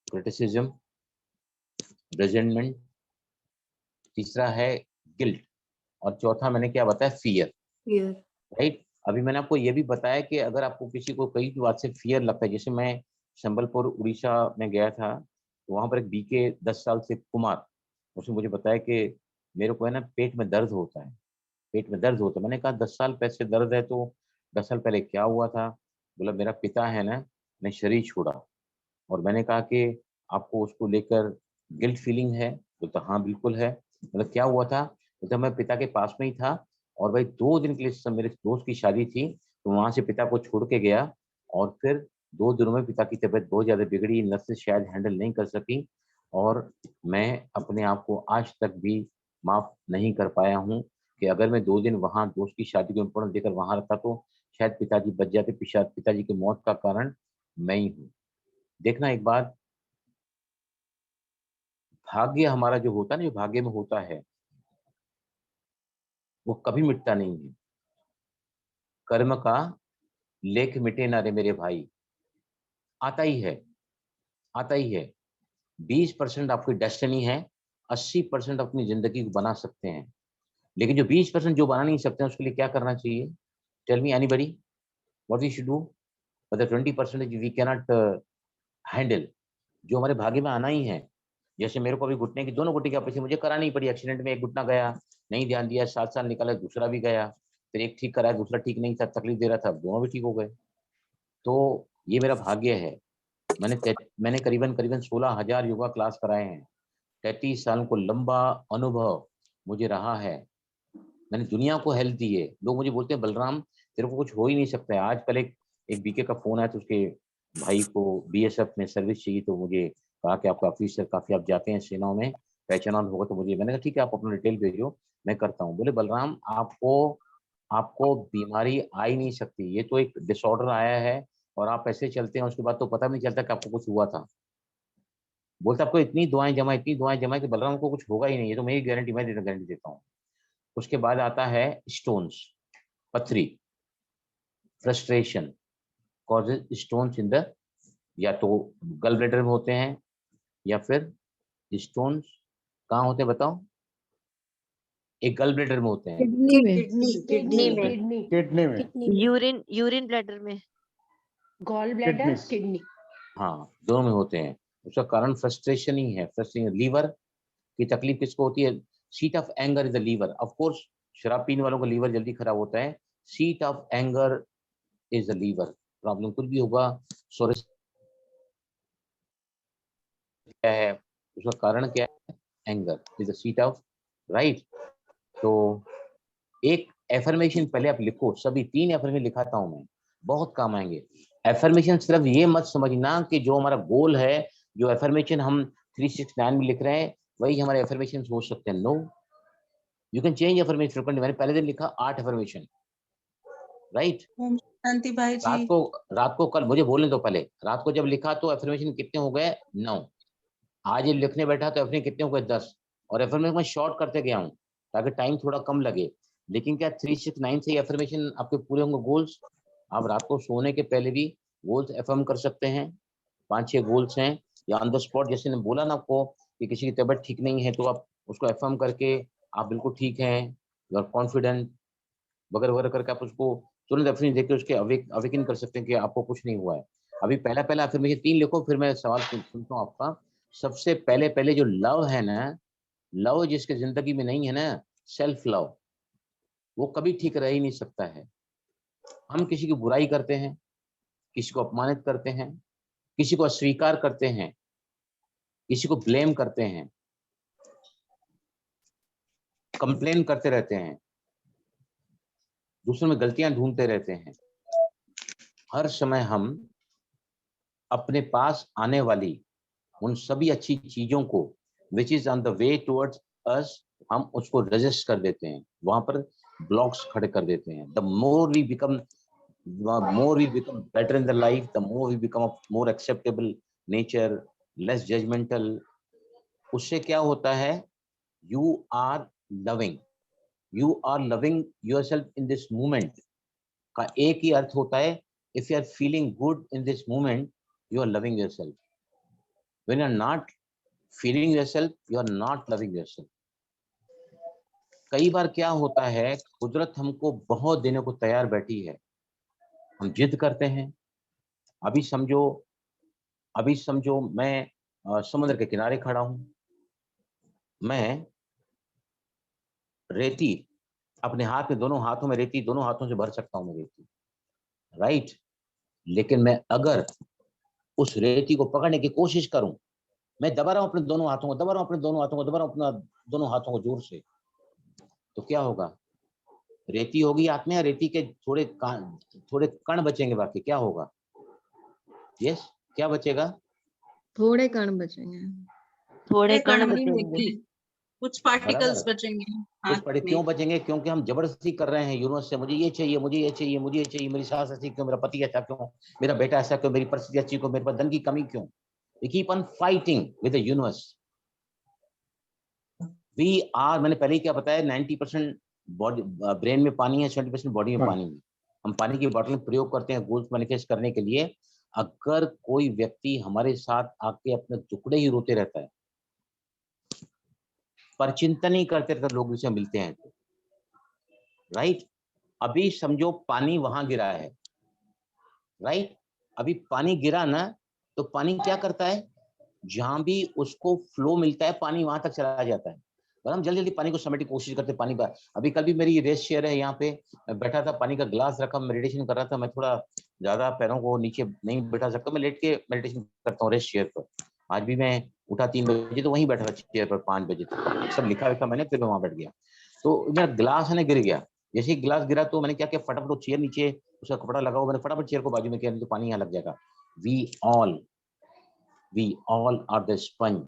क्रिटिसिज्म, रेजेंटमेंट, तीसरा है गिल्ट, और चौथा मैंने क्या बताया? Fear, Fear. राइट। अभी मैंने आपको ये भी बताया कि अगर आपको किसी को कई बात से फियर लगता है, जैसे मैं संबलपुर उड़ीसा में गया था, तो वहां पर एक बीके 10 साल से कुमार, उसने मुझे बताया कि मेरे को है ना पेट में दर्द होता है, पेट में दर्द होता है। मैंने कहा 10 साल पहले से दर्द है तो 10 साल पहले क्या हुआ था? बोला मेरा पिता है ना, ने शरीर छोड़ा। और मैंने कहा कि आपको उसको लेकर गिल्ट फीलिंग है? बोलता हाँ बिल्कुल है। मतलब क्या हुआ था? बोलता मैं पिता के पास में ही था, और भाई 2 दिन के लिए सब मेरे दोस्त की शादी थी, तो वहां से पिता को छोड़ के गया, और फिर 2 दिनों में पिता की तबीयत बहुत ज्यादा बिगड़ी, नर्सें शायद हैंडल नहीं कर सकी, और मैं अपने आप को आज तक भी माफ नहीं कर पाया हूँ कि अगर मैं 2 दिन वहां दोस्त की शादी को इम्पोर्टेंस देकर वहां रहता तो शायद पिताजी बच जाते, पिताजी की मौत का कारण मैं ही हूँ। देखना एक बात, भाग्य हमारा जो होता है ना, जो भाग्य में होता है वो कभी मिटता नहीं है। कर्म का लेख मिटे ना रे मेरे भाई, आता ही है, आता ही है। 20% आपकी डेस्टिनी है, 80% अपनी जिंदगी को बना सकते हैं। लेकिन जो 20% जो बना नहीं सकते हैं, उसके लिए क्या करना चाहिए? Tell me anybody, what we should do for the 20% we can not handle, जो हमारे भाग्य में आना ही है। जैसे मेरे को अभी घुटने की, दोनों घुटने की ऑपरेशन मुझे करानी पड़ी एक्सीडेंट में। एक घुटना गया, नहीं ध्यान दिया, 7 साल निकाला, दूसरा भी गया, फिर एक ठीक कराया, दूसरा ठीक नहीं था, तकलीफ दे रहा था, दोनों भी ठीक हो गए। तो ये मेरा भाग्य है। मैंने करीबन करीबन 16,000 योगा क्लास कराए हैं, 33 साल को लंबा अनुभव मुझे रहा है। मैंने दुनिया को हेल्थ दी है। लोग मुझे बोलते हैं बलराम तेरे को कुछ हो ही नहीं सकता है। आज कल एक बीके का फोन आया तो उसके भाई को बीएसएफ में सर्विस चाहिए, तो मुझे कहा कि आपका ऑफिसर काफी आप जाते हैं सेनाओं में, पहचान होगा तो मुझे, मैंने कहा ठीक है आप अपना डिटेल भेजो मैं करता हूँ। बोले बलराम आपको बीमारी आ ही नहीं सकती, ये तो एक डिसऑर्डर आया है और आप ऐसे चलते हैं उसके बाद तो पता भी नहीं चलता कि आपको कुछ हुआ था। बोलता आपको इतनी दुआएं जमा कि बलराम को कुछ होगा ही नहीं, ये तो मेरी गारंटी, मैं गारंटी देता हूँ। उसके बाद आता है स्टोन्स, पथरी, frustration causes stones in the, या तो गल ब्लैडर में होते हैं या फिर स्टोन्स कहाँ होते हैं बताओ? एक गल ब्लैडर में होते हैं, किडनी में, Kidney, किडनी kidney, में, किडनी, किडनी में, kidney में. यूरिन ब्लैडर में। Gall bladder, Kidneys. किडनी। हाँ दोनों में होते हैं। उसका कारण फ्रस्ट्रेशन ही है। फ्रस्ट्रेशन, लीवर की तकलीफ किसको होती है? Seat of anger is the liver. Of course शराब पीने वालों का लीवर जल्दी खराब होता है। Seat of anger is the liver. Problem कुछ भी होगा, सोरेस क्या है, उसका कारण क्या है? Anger is the seat of, right. तो एक एफर्मेशन पहले आप लिखो, सभी 3 एफर्मेशन लिखाता हूं मैं, बहुत काम आएंगे। एफर्मेशन सिर्फ ये मत समझना कि जो हमारा गोल है, जो एफर्मेशन हम 369 में लिख रहे हैं वही हमारे एफर्मेशन हो सकते हैं। No, you can change affirmation frequently. मैंने पहले दिन लिखा 8 एफर्मेशन, राइट। ओम शांति भाई जी। रात को कल मुझे बोलने दो, पहले रात को जब लिखा तो एफर्मेशन कितने हो गए? 9। आज ये लिखने बैठा तो एफर्मेशन कितने हो गए? 10। और एफर्मेशन मैं शॉर्ट करते गया हूँ ताकि टाइम थोड़ा कम लगे। लेकिन क्या 369 से एफर्मेशन आपके पूरे होंगे गोल्स? आप रात को सोने के पहले भी गोल्स एफर्म कर सकते हैं। 5-6 गोल्स हैं, या ऑन द स्पॉट जैसे ने बोला ना आपको कि किसी की तबीयत ठीक नहीं है तो आप उसको एफर्म करके आप बिल्कुल ठीक हैं, यू आर कॉन्फिडेंट वगैरह वगैरह करके आप उसको तुरंत एफर्मेशन देख के उसके अवेकन कर सकते हैं कि आपको कुछ नहीं हुआ है। अभी पहला एफर्मेशन 3 लिखो, फिर मैं सवाल सुनता हूँ आपका। सबसे पहले जो लव है ना, लव जिसके जिंदगी में नहीं है ना, सेल्फ लव, वो कभी ठीक रह ही नहीं सकता है। हम किसी की बुराई करते हैं, किसी को अपमानित करते हैं, किसी को अस्वीकार करते हैं, किसी को ब्लेम करते हैं, कंप्लेन करते रहते हैं, दूसरों में गलतियां ढूंढते रहते हैं। हर समय हम अपने पास आने वाली उन सभी अच्छी चीजों को which is on the way towards अस, हम उसको रजिस्ट कर देते हैं, वहां पर ब्लॉक्स खड़े कर देते हैं। The more we become better in the life, the more we become a more acceptable nature, less judgmental. उससे क्या होता है? You are loving yourself in this moment का एक ही अर्थ होता है, if you are feeling good in this moment, you are loving yourself. When you are not feeling yourself, you are not loving yourself. कई बार क्या होता है, कुदरत हमको बहुत देने को तैयार बैठी है, हम जिद करते हैं। अभी समझो मैं समुद्र के किनारे खड़ा हूं, मैं रेती अपने हाथ में, दोनों हाथों में रेती, दोनों हाथों से भर सकता हूं मैं रेती, राइट। लेकिन मैं अगर उस रेती को पकड़ने की कोशिश करूं, मैं दबा रहा हूं अपने दोनों हाथों को, दबा रहा हूं अपने दोनों हाथों को जोर से, तो क्या होगा? रेती होगी हाथ में, या रेती के थोड़े कण बचेंगे, बाकी क्या होगा? यस, क्या बचेगा? थोड़े कण बचेंगे। थोड़े कण नहीं बचेंगे। बचेंगे, कुछ पार्टिकल्स बराबर। बचेंगे कुछ हाथ पढ़े में। क्यों बचेंगे? क्योंकि हम जबरदस्ती कर रहे हैं यूनिवर्स से, मुझे ये चाहिए, मुझे ये चाहिए, मुझे ये चाहिए, मेरी सास ऐसी क्यों, मेरा पति ऐसा क्यों, मेरा बेटा ऐसा क्यों, मेरी परिस्थिति अच्छी क्यों, मेरे पास धन की कमी क्यों? We keep on fighting with the universe. We are, मैंने पहले ही क्या बताया, 90% बॉडी ब्रेन में पानी है, 70% बॉडी में पानी है। हम पानी की बोतल में प्रयोग करते हैं गोल्स मैनिफेस्ट करने के लिए। अगर कोई व्यक्ति हमारे साथ आके अपने टुकड़े ही रोते रहता है, पर चिंतन नहीं करते रहते लोग जिसे मिलते हैं, राइट। अभी समझो पानी वहां गिरा है, राइट। अभी पानी गिरा ना, तो पानी क्या करता है? जहां भी उसको फ्लो मिलता है पानी वहां तक चला जाता है, और हम जल्दी जल्दी पानी को समेटने की कोशिश करते हैं। पानी पर अभी कल भी मेरी रेस्ट चेयर है, यहाँ पे मैं बैठा था, पानी का ग्लास रखा, मेडिटेशन कर रहा था। मैं थोड़ा ज्यादा पैरों को नीचे नहीं बैठा सकता, मैं लेट के मेडिटेशन करता हूँ रेस्ट चेयर पर। आज भी मैं उठा 3 बजे तो वहीं बैठा था चेयर पर 5 बजे तक, सब लिखा मैंने, फिर मैं वहां बैठ गया। तो मेरा ग्लास है ना गिर गया, जैसे ही ग्लास गिरा तो मैंने क्या किया, फटाफट वो चेयर नीचे उसका कपड़ा लगा हुआ, मैंने फटाफट चेयर को बाजू में किया, नहीं तो पानी यहाँ लग जाएगा। We all are the sponge,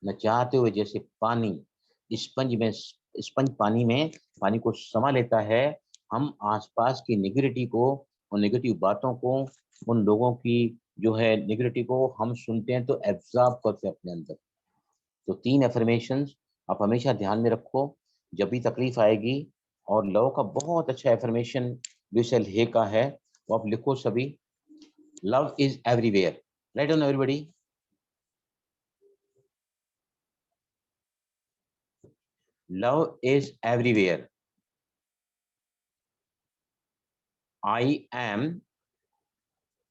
न चाहते हुए जैसे पानी स्पंज पानी में पानी को समा लेता है, हम आसपास की नेगेटिविटी को, उन नेगेटिव बातों को, उन लोगों की जो है नेगेटिविटी को हम सुनते हैं तो एब्जॉर्ब करते हैं अपने अंदर। तो 3 एफर्मेशंस आप हमेशा ध्यान में रखो जब भी तकलीफ आएगी। और लव का बहुत अच्छा एफर्मेशन लुइस एल हे का है, वो आप लिखो सभी। Love is everywhere, write down everybody. Love is everywhere. I am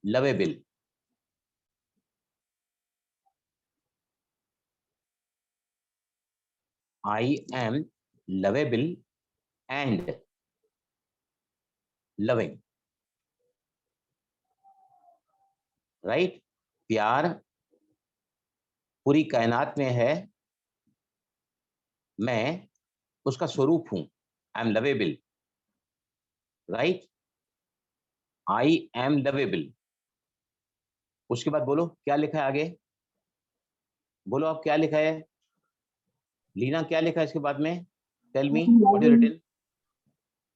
lovable. I am lovable and loving, right? प्यार पूरी कायनात में है, मैं उसका स्वरूप हूं। I am lovable, right? I am lovable। उसके बाद बोलो क्या लिखा है आगे, बोलो आप क्या लिखा है। लीना क्या लिखा है इसके बाद में, tell me what is written.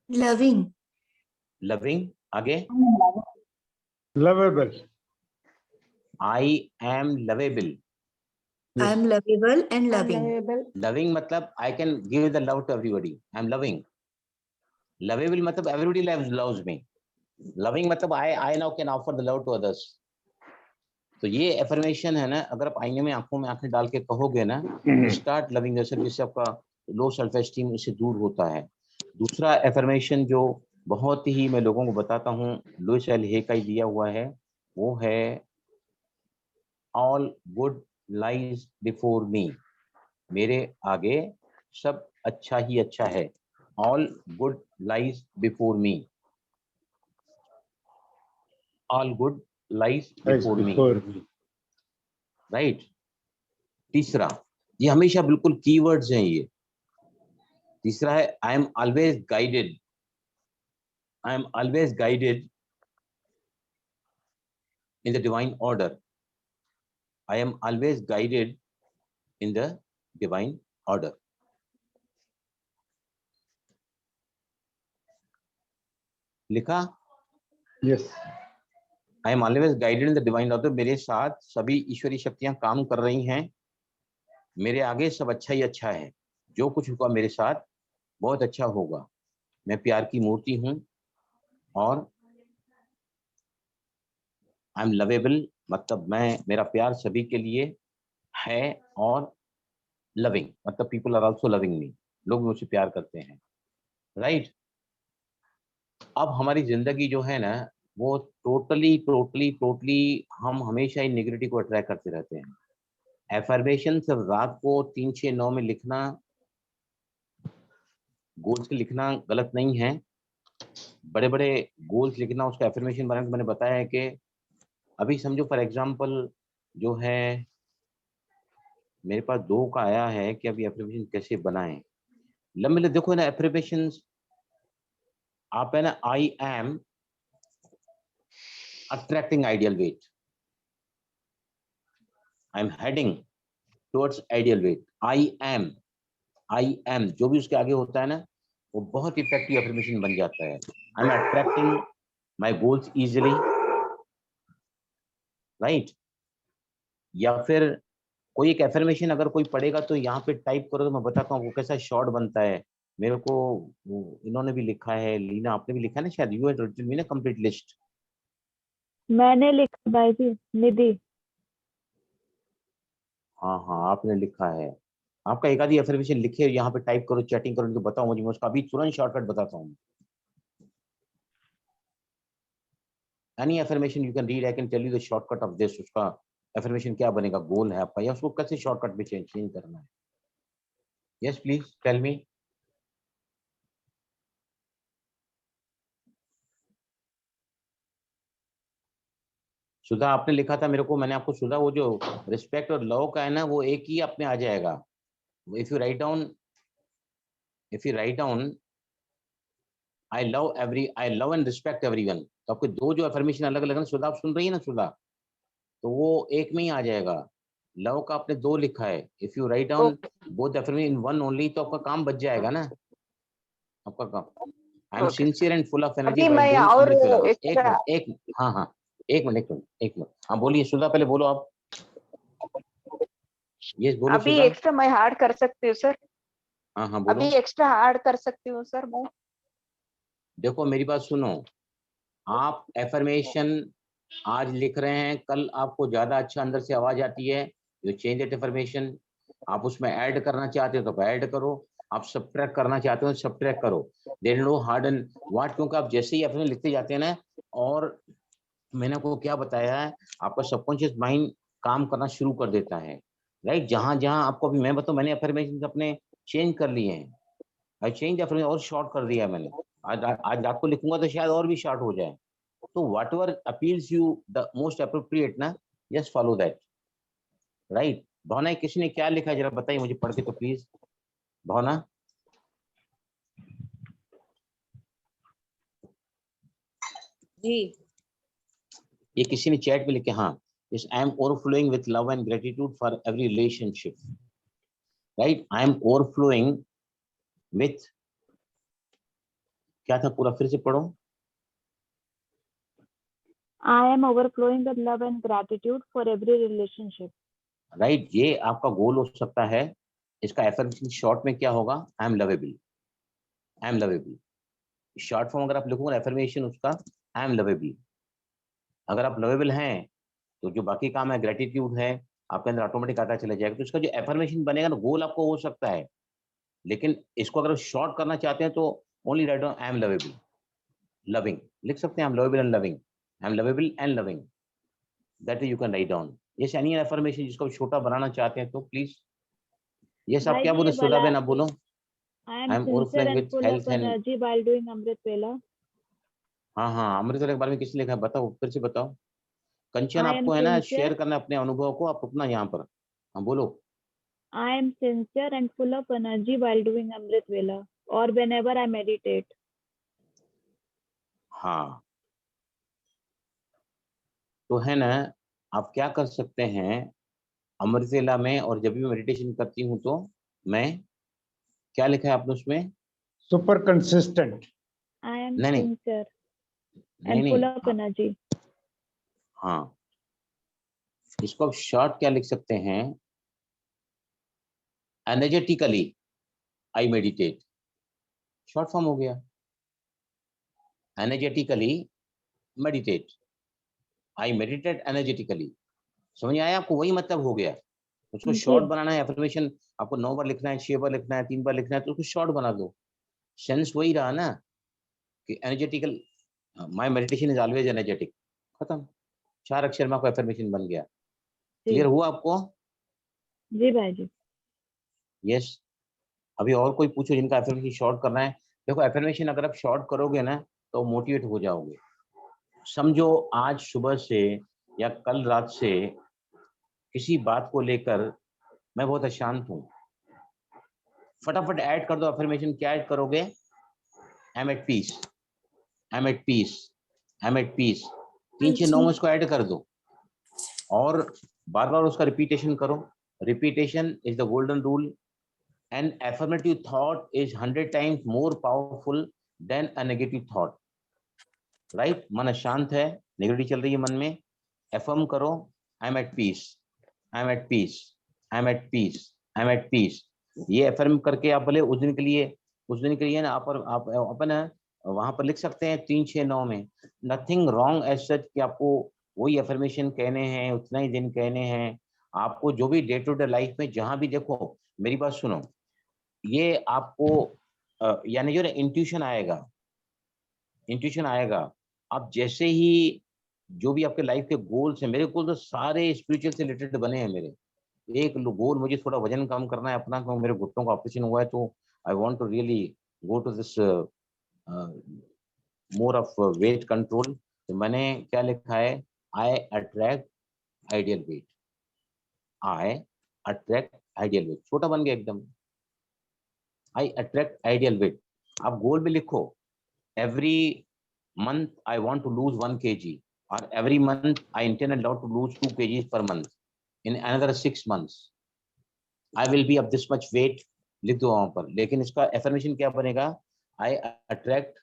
Loving. Loving, आगे Lovable. I am lovable। I am lovable and loving. Unlovable. Loving मतलब I can give the love to everybody, I am loving। Lovable मतलब everybody loves me। Loving मतलब I now can offer the love to others। तो ये एफर्मेशन है ना, अगर आप आईने में आंखों में आंखें डाल के कहोगे ना, स्टार्ट लविंग योरसेल्फ, जिससे आपका लो सेल्फ एस्टीम इससे दूर होता है। दूसरा एफर्मेशन जो बहुत ही मैं लोगों को बताता हूँ, लुइस एल हे का ही दिया हुआ है, वो है all good lies before me. मेरे आगे सब अच्छा ही अच्छा है। All good lies before me. All good lies before me, right. तीसरा, ये हमेशा बिल्कुल कीवर्ड्स हैं ये। तीसरा है I am always guided. I am always guided in the divine order. I am always guided in the divine order. लिखा, Yes. I am always guided in the divine order. मेरे साथ सभी ईश्वरीय शक्तियां काम कर रही हैं, मेरे आगे सब अच्छा ही अच्छा है। जो कुछ हुआ मेरे साथ बहुत अच्छा होगा। मैं प्यार की मूर्ति हूं और आई एम लवेबल मतलब मेरा प्यार सभी के लिए है, और लविंग मतलब people are also loving me, लोग मुझसे प्यार करते हैं, राइट। अब हमारी जिंदगी जो है ना, वो टोटली हम हमेशा ही नेगेटिव को अट्रैक्ट करते रहते हैं। एफर्मेशन सिर्फ रात को 3, 6, 9 में लिखना, गोल्स के लिखना गलत नहीं है। बड़े बड़े गोल्स लिखना, उसका एफर्मेशन बनाना, मैंने बताया है कि अभी समझो फॉर एग्जांपल जो है मेरे पास 2 का आया है कि अभी एफर्मेशन कैसे बनाएं। लंबे देखो ना एफर्मेशन, आप है ना, I am attracting ideal weight, I am heading towards ideal weight. I am जो भी उसके आगे होता है ना, वो बहुत इफेक्टिव एफर्मेशन बन जाता है। I M attracting my goals easily, right. या फिर कोई एक एफर्मेशन अगर कोई पढ़ेगा तो यहाँ पे टाइप करो, तो मैं बताता हूँ वो कैसा शॉर्ट बनता है। मेरे को इन्होंने भी लिखा है, लीना आपने भी लिखा है ना शायद, यू हैव रिटन मी ना कंप्लीट लिस्ट। मैंने लिखा भाई जी, निधि। हाँ हाँ आपने लिखा है। आपका एक आधी एफर्मेशन लिखे यहाँ पे टाइप करो, चैटिंग करो, तो बताओ मुझे, मैं उसका अभी तुरंत शॉर्टकट बताता हूँ। Any affirmation you can read, I can tell you the shortcut of this. उसका एफर्मेशन क्या बनेगा, गोल है आपका, या उसको कैसे शॉर्टकट में चेंज करना है। Yes please tell me. Sudha आपने लिखा था मेरे को, मैंने आपको सुधा वो जो रिस्पेक्ट और लव का है ना, वो एक ही अपने आ जाएगा। If you write down if you write down I love and respect everyone, तो आपके दो जो अफर्मेशन अलग अलग है, सुधा आप सुन रही है ना सुधा, तो वो एक में ही आ जाएगा। लव का आपने दो लिखा है, if you write down both affirmation in one only, तो आपका काम बच जाएगा ना, आपका काम। I am sincere and full of energy अभी व्हाइल मैं डूइंग और अमृतवेला। एक एक्स्ट्रा मिनट, एक मिनट, हाँ हाँ, एक मिनट, हाँ बोलिए सुधा, पहले बोलो आप। यस बोलो अभी सुधा। एक्स्ट्रा मैं हार्ड कर सकती हूँ सर, हाँ हाँ अभी बोलो। एक्स्ट्रा हार्ड कर सकती हूँ सर मैं। देखो मेरी बात सुनो, आप एफर्मेशन आज लिख रहे हैं, कल आपको ज्यादा अच्छा अंदर से आवाज आती है, यू चेंज दैट एफर्मेशन। आप उसमें ऐड करना चाहते हो तो ऐड करो, आप सब्ट्रैक्ट करना चाहते हो तो सब्ट्रैक्ट करो। There no hard and what, क्योंकि आप जैसे ही एफर्मेशन लिखते जाते हैं ना, और मैंने आपको क्या बताया है, आपका सबकॉन्शियस माइंड काम करना शुरू कर देता है, राइट। जहां जहां आपको, अभी मैं बताऊं, मैंने एफर्मेशन अपने चेंज कर लिए हैं, आई चेंज एफर्मेशन और शॉर्ट कर दिया है मैंने। आज रात को लिखूंगा तो शायद और भी शॉर्ट हो जाए। तो what ever appeals you the most appropriate ना, जस्ट फॉलो दैट, राइट। भावना, किसी ने क्या लिखा है जरा बताइए मुझे पढ़ के तो प्लीज। भावना, जी ये किसी ने चैट में लिखे, हाँ, इस I am overflowing with love and gratitude for every relationship, right. I am overflowing with, क्या था पूरा फिर से पढ़ो। I am overflowing with love and gratitude for every relationship. Right, ये आपका गोल हो सकता है। इसका एफर्मेशन शॉर्ट में क्या होगा, I am lovable, I am lovable. Short form अगर आप लिखोगे एफर्मेशन उसका, आई एम लवेबल। अगर आप लवेबल हैं तो जो बाकी काम है, ग्रेटिट्यूड है, आपके अंदर ऑटोमेटिक आता चला जाएगा। तो इसका जो एफर्मेशन बनेगा ना, गोल आपको हो सकता है, लेकिन इसको अगर शॉर्ट करना चाहते हैं तो only write down I am lovable, loving लिख सकते हैं, I am lovable and loving, I am lovable and loving, that you can write down. Yes, any affirmation जिसको छोटा बनाना चाहते हैं तो प्लीज। यस, आप क्या भाई बोले जी सुधा बोला, बेन, आप बोलो। I I am am sincere overflowing and with full of health and, energy while doing Amrit Vela. हाँ हाँ, अमृतसर के बारे में किसने लिखा है बताओ, फिर से बताओ। कंचन, I am आपको है ना sincere, शेयर करना है अपने अनुभव को, आप रुकना यहाँ पर। हाँ बोलो। I am sincere and full of energy while doing Amrit Vela or whenever I meditate. हाँ, तो है ना, आप क्या कर सकते हैं अमृतवेला में, और जब भी मेडिटेशन करती हूँ तो मैं, क्या लिखा है आपने उसमें। Super consistent. I am नहीं नहीं sincere नहीं and full नहीं, of हाँ energy. हाँ, इसको आप शॉर्ट क्या लिख सकते हैं, energetically I meditate, short form हो गया, energetically meditate, I meditate energetically. समझ में आया आपको, वही मतलब हो गया। उसको जी, शॉर्ट बनाना है, एफर्मेशन आपको 9 बार लिखना है, 6 बार लिखना है, 3 बार लिखना है, तो उसको शॉर्ट बना दो। सेंस वही रहा ना कि energetical, my meditation is always energetic, खत्म। 4 अक्षर में आपका एफर्मेशन बन गया। क्लियर जी, हुआ आपको। जी भाई जी। यस, अभी और कोई पूछो जिनका एफर्मेशन शॉर्ट करना है। देखो एफर्मेशन अगर आप शॉर्ट करोगे ना तो मोटिवेट हो जाओगे। समझो आज सुबह से या कल रात से किसी बात को लेकर मैं बहुत अशांत हूँ, फटाफट ऐड कर दो एफर्मेशन। क्या ऐड करोगे, I am at peace, I am at peace, I am at peace. 3 6 9 में उसको ऐड कर दो और बार बार उसका रिपीटेशन करो। Repetition is the golden rule. An affirmative thought is 100 times more powerful than a negative thought, right. मन अशांत है, नेगेटिव चल रही है मन में, एफर्म करो, I am at peace, I am at peace, I am at peace, I am at peace. ये एफर्म करके आप भले उस दिन के लिए ना आप अपन वहां पर लिख सकते हैं 3 6 9 में। नथिंग रॉन्ग एज सच कि आपको वही एफर्मेशन कहने हैं, उतना ही दिन कहने हैं। आपको जो भी डे टू डे लाइफ में जहां भी देखो, मेरी बात सुनो, ये आपको यानी जो ना इंट्यूशन आएगा, इंट्यूशन आएगा। आप जैसे ही जो भी आपके लाइफ के गोल्स हैं, मेरे गोल तो सारे स्पिरिचुअल से रिलेटेड बने हैं मेरे। एक गोल, मुझे थोड़ा वजन कम करना है अपना, क्योंकि मेरे घुटनों का ऑपरेशन हुआ है, तो I want to really go to this more of weight control. तो मैंने क्या लिखा है, I attract ideal weight, I attract ideal weight, छोटा बन गया एकदम। I attract ideal weight. आप गोल में लिखो every month I want to lose 1 kg or every month I intend to lose 2 kgs per month in another 6 months I will be of this much weight, लिख दो वहां पर। लेकिन इसका एफर्मेशन क्या बनेगा? I attract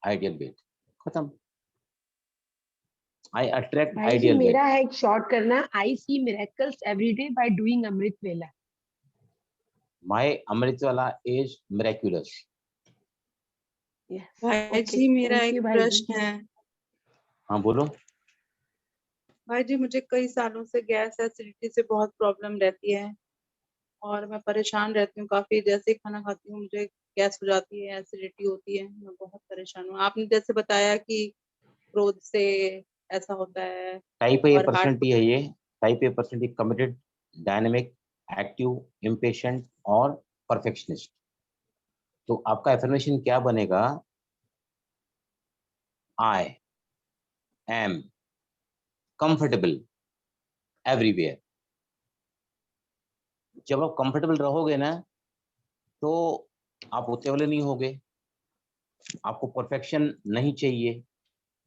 ideal weight, खत्म। I attract भाई जी ideal weight। मेरा है एक शॉर्ट करना, I see miracles every day by doing Amrit Vela. My Amritwala is miraculous। भाई जी मेरा एक प्रश्न है। हाँ बोलो। भाई जी मुझे कई सालों से गैस एसिडिटी से बहुत प्रॉब्लम रहती है और मैं परेशान रहती हूँ काफी। जैसे ही खाना खाती हूँ मुझे गैस हो जाती है, एसिडिटी होती है, मैं बहुत परेशान हूँ। आपने जैसे बताया कि क्रोध से ऐसा होता है टाइप ए और हार्ट पर्सनैलिटी है ये। Type A personality committed, dynamic, active, impatient और परफेक्शनिस्ट। तो आपका एफर्मेशन क्या बनेगा? I am comfortable everywhere. जब आप कंफर्टेबल रहोगे ना तो आप उतने वाले नहीं होगे, आपको परफेक्शन नहीं चाहिए।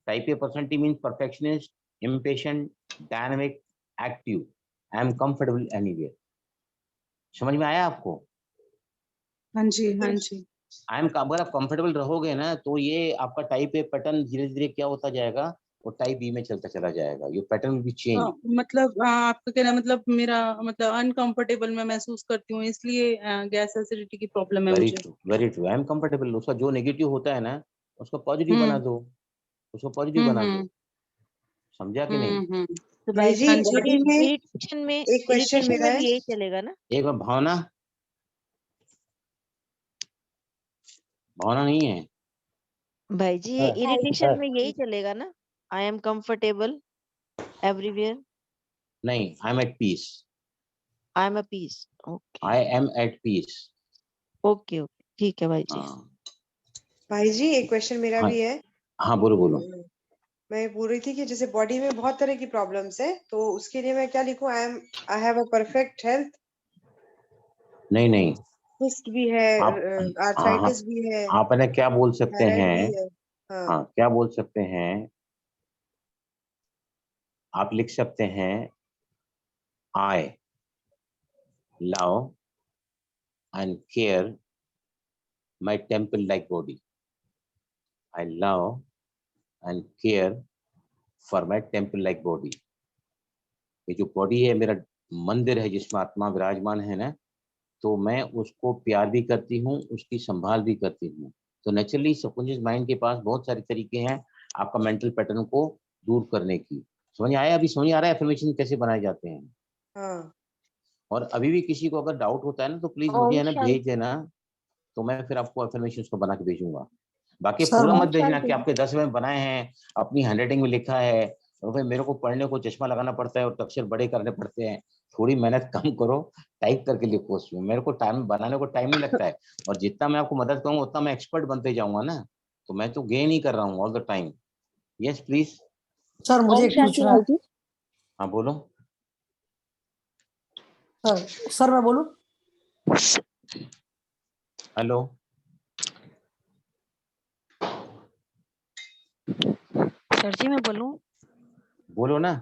Type A personality means perfectionist, impatient, dynamic, active, I am comfortable anywhere. समझ में आया आपको? हाँ जी, हाँ जी। आई एम, अगर आप कंफर्टेबल रहोगे ना तो ये आपका टाइप ए पैटर्न धीरे धीरे क्या होता जाएगा, वो टाइप बी में चलता चला जाएगा। ये पैटर्न विल बी चेंज। मतलब आपका कहना मतलब मेरा मतलब अनकंफर्टेबल मैं महसूस करती हूँ, इसलिए गैस एसिडिटी की प्रॉब्लम है वेरी मुझे। True, very true. I am comfortable, उसका जो नेगेटिव होता है ना उसको पॉजिटिव बना हम्म दो, उसको पॉजिटिव बना दो। समझा कि नहीं? हम्म। तो भाई भाई जी, जी हाँ जी। बॉडी में एक क्वेश्चन इरिटेशन मेरा में है। भी यही चलेगा ना? एक बार भावना, भावना नहीं है। भाई जी ये है, इरिटेशन है। में यही चलेगा ना? आई एम कंफर्टेबल एवरीवेयर, नहीं, I am at peace. I am a peace. Okay I am at peace. Okay okay, ठीक है भाई जी। हाँ भाई जी, एक क्वेश्चन मेरा हाँ भी है। हाँ, बोलो बोलो। मैं बोल रही थी कि जैसे बॉडी में बहुत तरह की प्रॉब्लम्स है, तो उसके लिए मैं क्या लिखूं? I have a perfect health. नहीं नहीं, कुष्ठ भी है, आप हाँ, आर्थराइटिस भी है, आप है क्या बोल सकते थायराइड हैं? भी है। हाँ। हाँ, क्या बोल सकते हैं? आप लिख सकते हैं I love and care my temple like body. I love and care for my temple like body. ये जो बॉडी है मेरा मंदिर है जिसमें आत्मा विराजमान है ना, तो मैं उसको प्यार भी करती हूँ, उसकी संभाल भी करती हूँ। तो नेचुरली सबकॉन्शियस माइंड के पास बहुत सारे तरीके हैं आपका मेंटल पैटर्न को दूर करने की। समझ आया? अभी समझ आ रहा है एफर्मेशन कैसे बनाए जाते हैं? हाँ। और अभी भी किसी को अगर डाउट होता है ना तो प्लीज मुझे ओम है ना भेज शांति। देना, तो मैं फिर आपको एफर्मेशन को बना के भेजूंगा। बाकी सर पूरा ओम मत भेजना कि शांति। आपके 10 में बनाए हैं, अपनी हैंडराइटिंग में लिखा है, और फिर मेरे को पढ़ने को चश्मा लगाना पड़ता है और अक्षर बड़े करने पड़ते हैं। थोड़ी मेहनत कम करो, टाइप करके लिखो उसमें। मेरे को टाइम बनाने को टाइम नहीं लगता है, और जितना मैं आपको मदद करूंगा उतना मैं एक्सपर्ट बनते जाऊंगा ना। तो मैं तो गेन ही कर रहा हूँ all the time. Yes please. Sir मुझे ओम एक शांति पूछना भाई है। जी। हाँ बोलो। सर मैं बोलूं? हेलो। सर जी मैं बोलूं? बोलो ना।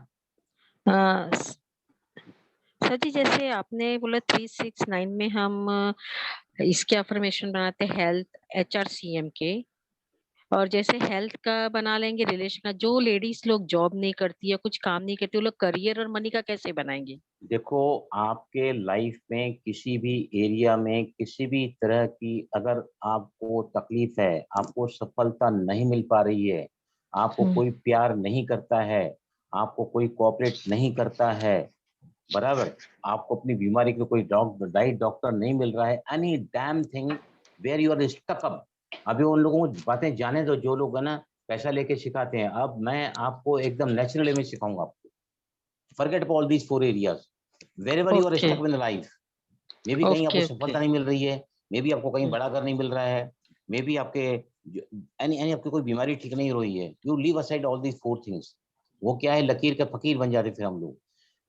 सर जी जैसे आपने बोला 369 में हम इसके अफर्मेशन बनाते हैं हेल्थ HRCM के, और जैसे हेल्थ का बना लेंगे, रिलेशन का। जो लेडीज लोग जॉब नहीं करती या कुछ काम नहीं करती वो लोग करियर और मनी का कैसे बनाएंगे? देखो, आपके लाइफ में किसी भी एरिया में किसी भी तरह की अगर आपको तकलीफ है, आपको सफलता नहीं मिल पा रही है, आपको कोई प्यार नहीं करता है, आपको कोई कोऑपरेट नहीं करता है, बराबर, आपको अपनी बीमारी के कोई डॉक्टर नहीं मिल रहा है, any damn thing where you are stuck up. अभी उन लोगों को बातें जाने दो जो लोग है ना पैसा लेके सिखाते हैं। अब मैं आपको एकदम नेचुरल में सिखाऊंगा आपको। Forget all these 4 areas. Wherever you are stuck in life, maybe कहीं आपको सफलता नहीं मिल रही है, मे बी आपको कहीं बड़ा घर नहीं मिल रहा है, मे बी आपके एनी आपकी कोई बीमारी ठीक नहीं हो रही है, you leave aside all these 4 things. वो क्या है, लकीर के फकीर बन जाते फिर हम लोग।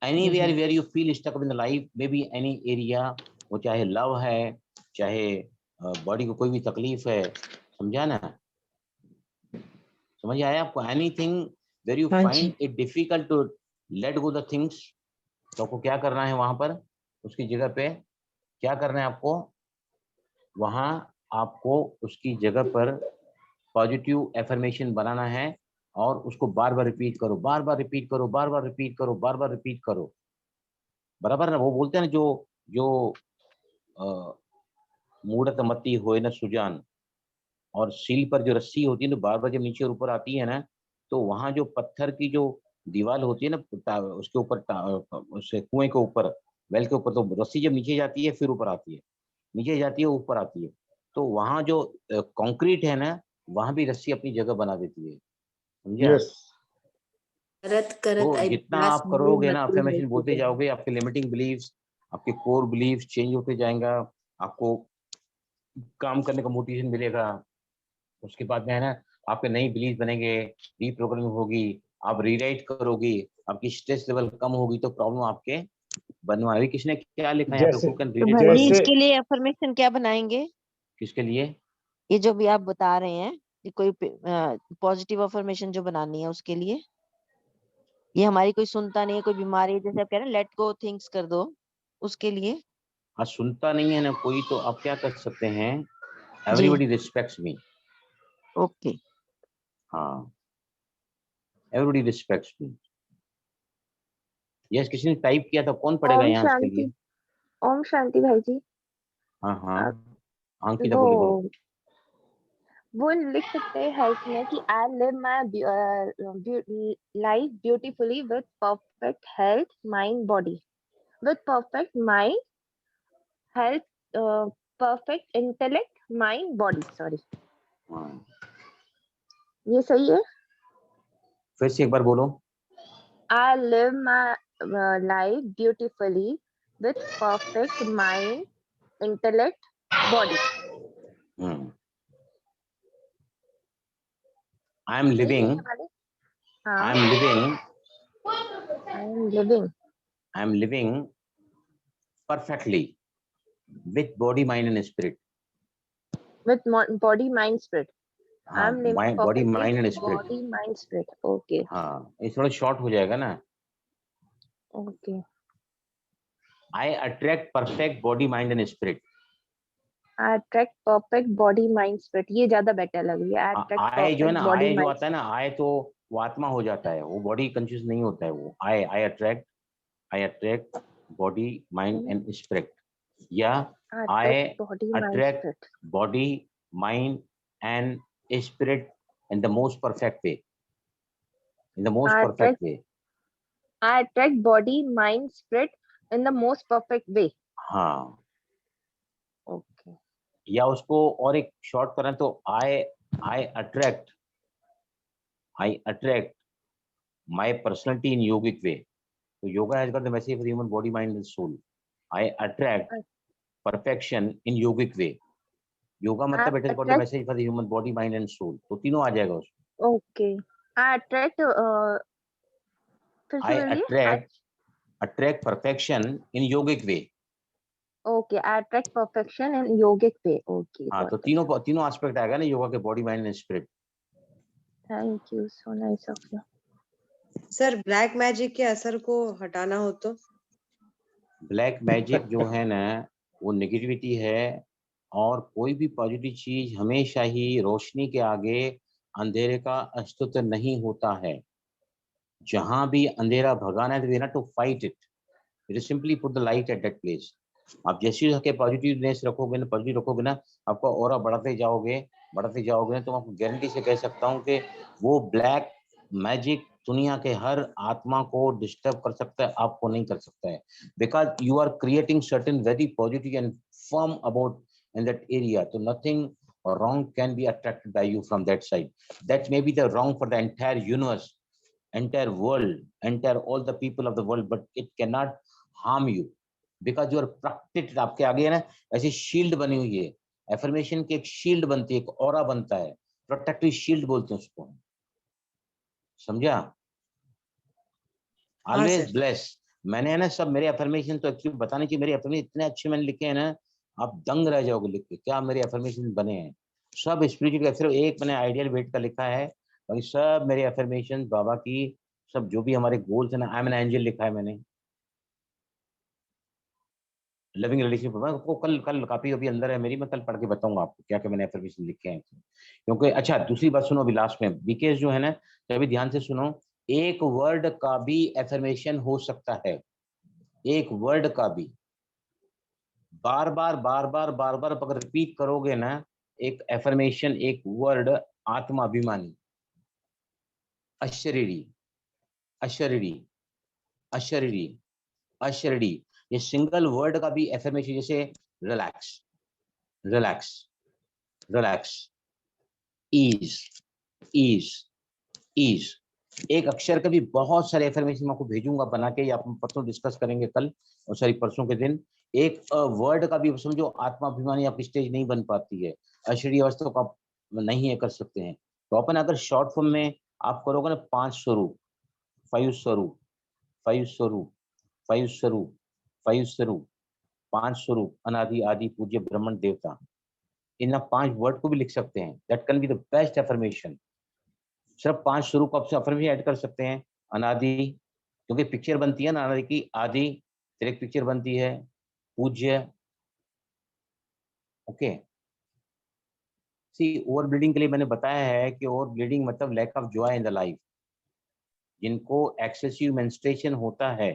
Anywhere where you feel stuck in the life, maybe any area, वो चाहे लव है, चाहे बॉडी को कोई भी तकलीफ है, समझा ना, समझ आया आपको? एनीथिंग वेर यू हाँ जी। Find it difficult to let go the things, तो आपको क्या करना है वहां पर, उसकी जगह पे क्या करना है आपको, वहां आपको उसकी जगह पर पॉजिटिव एफर्मेशन बनाना है और उसको बार बार रिपीट करो, बार बार रिपीट करो, बार बार रिपीट करो, बार बार रिपीट करो, बराबर ना? वो बोलते हैं ना, जो जो मूढ़त मती होए न सुजान, और सील पर जो रस्सी होती है ना, बार बार जब नीचे और ऊपर आती है ना, तो वहां जो पत्थर की जो दीवार होती है ना, उसके ऊपर उससे कुएं के ऊपर, वेल के ऊपर, तो रस्सी जब नीचे जाती है फिर ऊपर आती है, नीचे जाती है ऊपर आती है, तो वहां जो कंक्रीट है ना, वहां भी रस्सी अपनी जगह बना देती है, समझा? करत करत तो आई जितना विलास आप करोगे ना, मती अफर्मेशन होती बोलते गई। जाओगे, आपके लिमिटिंग बिलीव्स, आपके कोर बिलीव्स चेंज होते जाएगा, आपको काम करने का मोटिवेशन मिलेगा, उसके बाद में है ना, आपके नई बिलीव बनेंगे, रीप्रोग्रामिंग होगी, आप रीराइट करोगी, आपकी स्ट्रेस लेवल कम होगी, तो प्रॉब्लम आपके बनवाएगी। किसने क्या लिखा है यहाँ पे? जैसे हु कैन तो रीड इट भाई फॉर जी मी? जैसे इसके लिए अफर्मेशन क्या बनाएंगे? किसके लिए? ये जो भी आप बता रहे हैं कि कोई पॉजिटिव अफर्मेशन जो बनानी है उसके लिए, ये हमारी कोई सुनता नहीं है, कोई बीमारी है, जैसे आप कह रहे हैं लेट गो थिंग्स कर दो, उसके लिए। हाँ, सुनता नहीं है ना कोई, तो आप क्या कर सकते हैं, जी एवरीबडी रिस्पेक्ट्स मी। ओके। हाँ, एवरीबडी रिस्पेक्ट्स मी। यस, किसी ने टाइप किया था, कौन पढ़ेगा ओम यहाँ इसके लिए? शांति। ओम शांति भाई जी। हाँ हाँ, आप अंकिता वो बोली, बोलो। वो लिख सकते हैं हेल्थ में कि I live my life beautifully with perfect health mind body, with perfect mind health, perfect intellect mind body, sorry, हाँ, ये सही है? फिर से एक बार बोलो। I live my life beautifully with perfect mind, intellect, body. I am ठीक है लिविंग, हमारे? आई हाँ, am living, I am living I am living perfectly with body, mind and spirit. with body, mind, spirit. I हाँ, am living body, perfectly mind and with spirit. body, mind, spirit. Okay, हाँ, ये थोड़ा शॉर्ट हो जाएगा ना। okay. I attract perfect body, mind and spirit. I attract perfect body, mind, spirit. ये ज्यादा बेटर लग रही है। I attract आय जो है perfect ना, body, आय जो mind, आता है ना, आय तो वो आत्मा हो जाता है, वो बॉडी कंफ्यूज नहीं होता है, वो I attract body, mind spirit. And spirit, या I I attract body, mind, attract spirit. Body, mind and spirit in the most perfect way, in the most I perfect attract way. I attract body, mind, spirit in the most perfect way. हाँ, Okay. या उसको और एक शॉर्ट करें तो I attract my personality in yogic way. तो yoga has got the message for human body, mind and soul. I attract perfection in yogic way. Yoga I मतलब it has got the attract message for the human body, mind and soul, तो तीनों आ जाएगा उसमें। Okay. I attract फिर से आई बोलिए। Attract perfection in yogic way. Okay, I attract perfection in yogic way. Okay, हाँ, तो got it. तीनों एस्पेक्ट आएगा ना योगा के, body, mind and spirit. Thank you. So nice of you. Sir black magic के असर को हटाना हो तो? ब्लैक मैजिक जो है ना, वो नेगेटिविटी है, और कोई भी पॉजिटिव चीज हमेशा ही रोशनी के आगे अंधेरे का अस्तित्व नहीं होता है। जहां भी अंधेरा भगाना है, तो to fight it, it is simply put the light at that place. आप जैसे ही पॉजिटिवनेस रखोगे ना, पॉजिटिव रखोगे ना, आपका ऑरा बढ़ाते जाओगे ना, तो मैं आपको गारंटी से कह सकता हूँ कि वो ब्लैक मैजिक दुनिया के हर आत्मा को डिस्टर्ब कर सकता है, आपको नहीं कर सकता है, because you are creating certain very positive and firm about in that area, so nothing wrong can be attracted by you from that side. That may be the wrong for the entire universe, entire world, entire all the people of the world, but it cannot harm you because you are protected. आपके आगे है ना ऐसी शील्ड बनी हुई है, एफर्मेशन की एक शील्ड बनती है, एक ऑरा बनता है, प्रोटेक्टिव शील्ड बोलते हैं उसको, समझा? Always bless. मैंने है ना सब मेरे एफर्मेशन तो एक्चुअली बताने चाहिए, मेरे एफर्मेशन इतने अच्छे मैंने लिखे हैं ना, आप दंग रह जाओगे लिख के, क्या मेरे अफर्मेशन बने हैं। सब स्पिरिचुअल, सिर्फ एक मैंने आइडियल वेट का लिखा है, बाकी सब मेरे अफर्मेशन बाबा की, सब जो भी हमारे गोल्स है ना, आई एम एन एंजल लिखा है मैंने। लिविंग रिलेशनशिप में आपको कल काफी अभी अंदर है मेरी, मैं कल पढ़ के बताऊंगा आपको क्या क्या मैंने अफर्मेशन लिखे हैं। क्योंकि अच्छा दूसरी बात सुनो अभी लास्ट में, बीकेस जो है ना, तो अभी ध्यान से सुनो, एक वर्ड का भी अफर्मेशन हो सकता है, एक वर्ड का भी। बार बार अगर रिपीट करोगे ना एक एफर्मेशन, एक वर्ड, आत्मा अभिमानी, अशरीरी अशरीरी अशरीरी अशरीरी, ये सिंगल वर्ड का भी एफर्मेशन, जैसे relax relax relax, ease ease ease, एक अक्षर का भी बहुत सारे एफर्मेशन मैं आपको भेजूंगा बना के, या अपन परसों डिस्कस करेंगे कल और सॉरी परसों के दिन। एक वर्ड का भी समझो, आत्मा अभिमानी आपकी स्टेज नहीं बन पाती है, अशरीरी अवस्था को आप नहीं कर सकते हैं, तो अपन अगर शॉर्ट फॉर्म में आप करोगे ना 5 स्वरूप, 5 स्वरूप, 5 स्वरूप, 5 स्वरूप, 5 स्वरूप, 5 स्वरूप, अनादि आदि पूज्य ब्रह्मण देवता, इन 5 वर्ड को भी लिख सकते हैं। That can be the best affirmation. सिर्फ 5 स्वरूप आप अफर्मेशन ऐड कर सकते हैं। अनादि, क्योंकि पिक्चर बनती है ना अनादि की, आदि फिर एक पिक्चर बनती है पूज्य। ओके, सी ओवर ब्लीडिंग के लिए मैंने बताया है कि ओवर ब्लीडिंग मतलब lack of joy in the life. जिनको एक्सेसिव मेंस्ट्रुएशन होता है,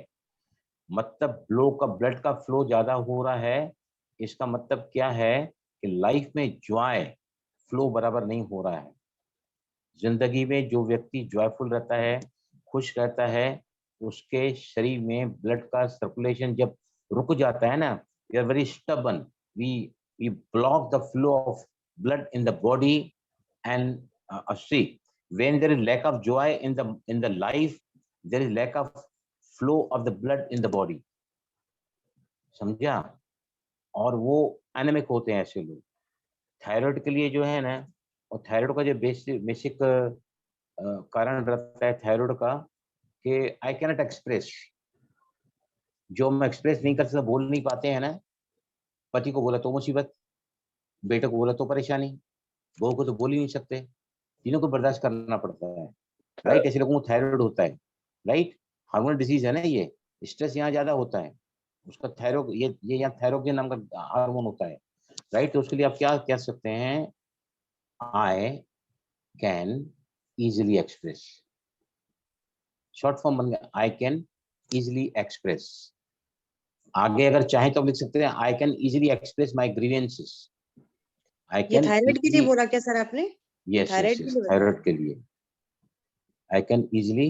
मतलब ब्लड का फ्लो ज्यादा हो रहा है, इसका मतलब क्या है कि लाइफ में जॉय फ्लो बराबर नहीं हो रहा है। जिंदगी में जो व्यक्ति जॉयफुल रहता है, खुश रहता है, उसके शरीर में ब्लड का सर्कुलेशन जब रुक जाता है ना, we are very stubborn, we block the flow of blood in the body, and see, when there is lack of joy in the life, there is lack of flow of the blood in the body, समझा। और वो एनेमिक होते हैं ऐसे लोग। थायराइड के लिए जो है ना, और थायराइड का जो बेसिक कारण रहता है थायराइड का, कि आई कैनॉट एक्सप्रेस, जो हम एक्सप्रेस नहीं कर सकते, बोल नहीं पाते हैं ना। पति को बोला तो मुसीबत, बेटे को बोला तो परेशानी, बहू को तो बोल ही नहीं सकते, तीनों को बर्दाश्त करना पड़ता है, राइट। ऐसे लोगों को थायराइड होता है, राइट। हार्मोनल डिजीज है ना ये, स्ट्रेस यहाँ ज्यादा होता है, उसका थायराइड, ये यहाँ थायरोक्सिन नाम का हार्मोन होता है, राइट। तो उसके लिए आप क्या कह सकते हैं, I can easily express, short form बन गया आई कैन इजिली एक्सप्रेस। आगे अगर चाहे तो आप लिख सकते हैं I can easily express my grievances. ये थायराइड के लिए बोला क्या सर आपने? यस, थायराइड के लिए I can easily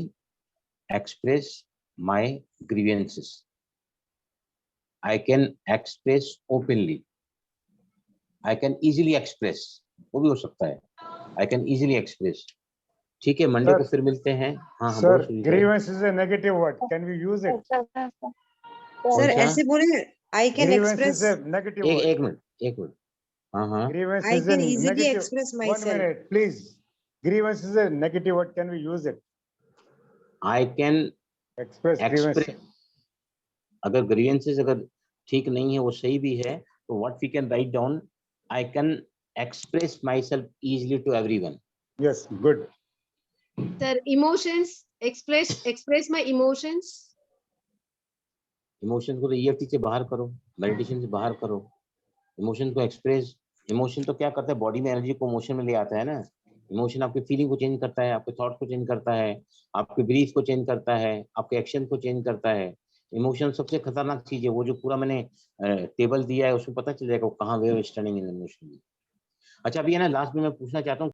express my grievances, I can express openly, I can easily express, वो भी हो सकता है, आई कैन इजिली एक्सप्रेस। ठीक है, मंडे को फिर मिलते हैं। हाँ sir, grievance is a negative word, can we use it? Sir ऐसे बोले आई कैन एक्सप्रेस, एक मिनट, हाँ, grievance I is can a easily negative. express One myself. minute, please. Grievance is a negative word. Can we use it? I can express grievance. अगर grievances अगर ठीक नहीं है, वो सही भी है, तो what we can write down, I can express myself easily to everyone. Yes, good. Sir, emotions, express my emotions. Emotions को तो EFT से बाहर करो, मेडिटेशन से बाहर करो, इमोशन को एक्सप्रेस। इमोशन तो क्या करता है, बॉडी में एनर्जी को इमोशन में ले आता है ना। इमोशन आपके फीलिंग को चेंज करता है, आपके थॉट को चेंज करता है, आपके बिलीफ को चेंज करता है, आपके एक्शन को चेंज करता है। इमोशन सबसे खतरनाक चीज है, वो जो पूरा मैंने टेबल दिया है उसमें पता चल जाएगा कहाँ वे स्टैंडिंग इन इमोशन। अच्छा, अभी है ना लास्ट में मैं पूछना चाहता हूँ,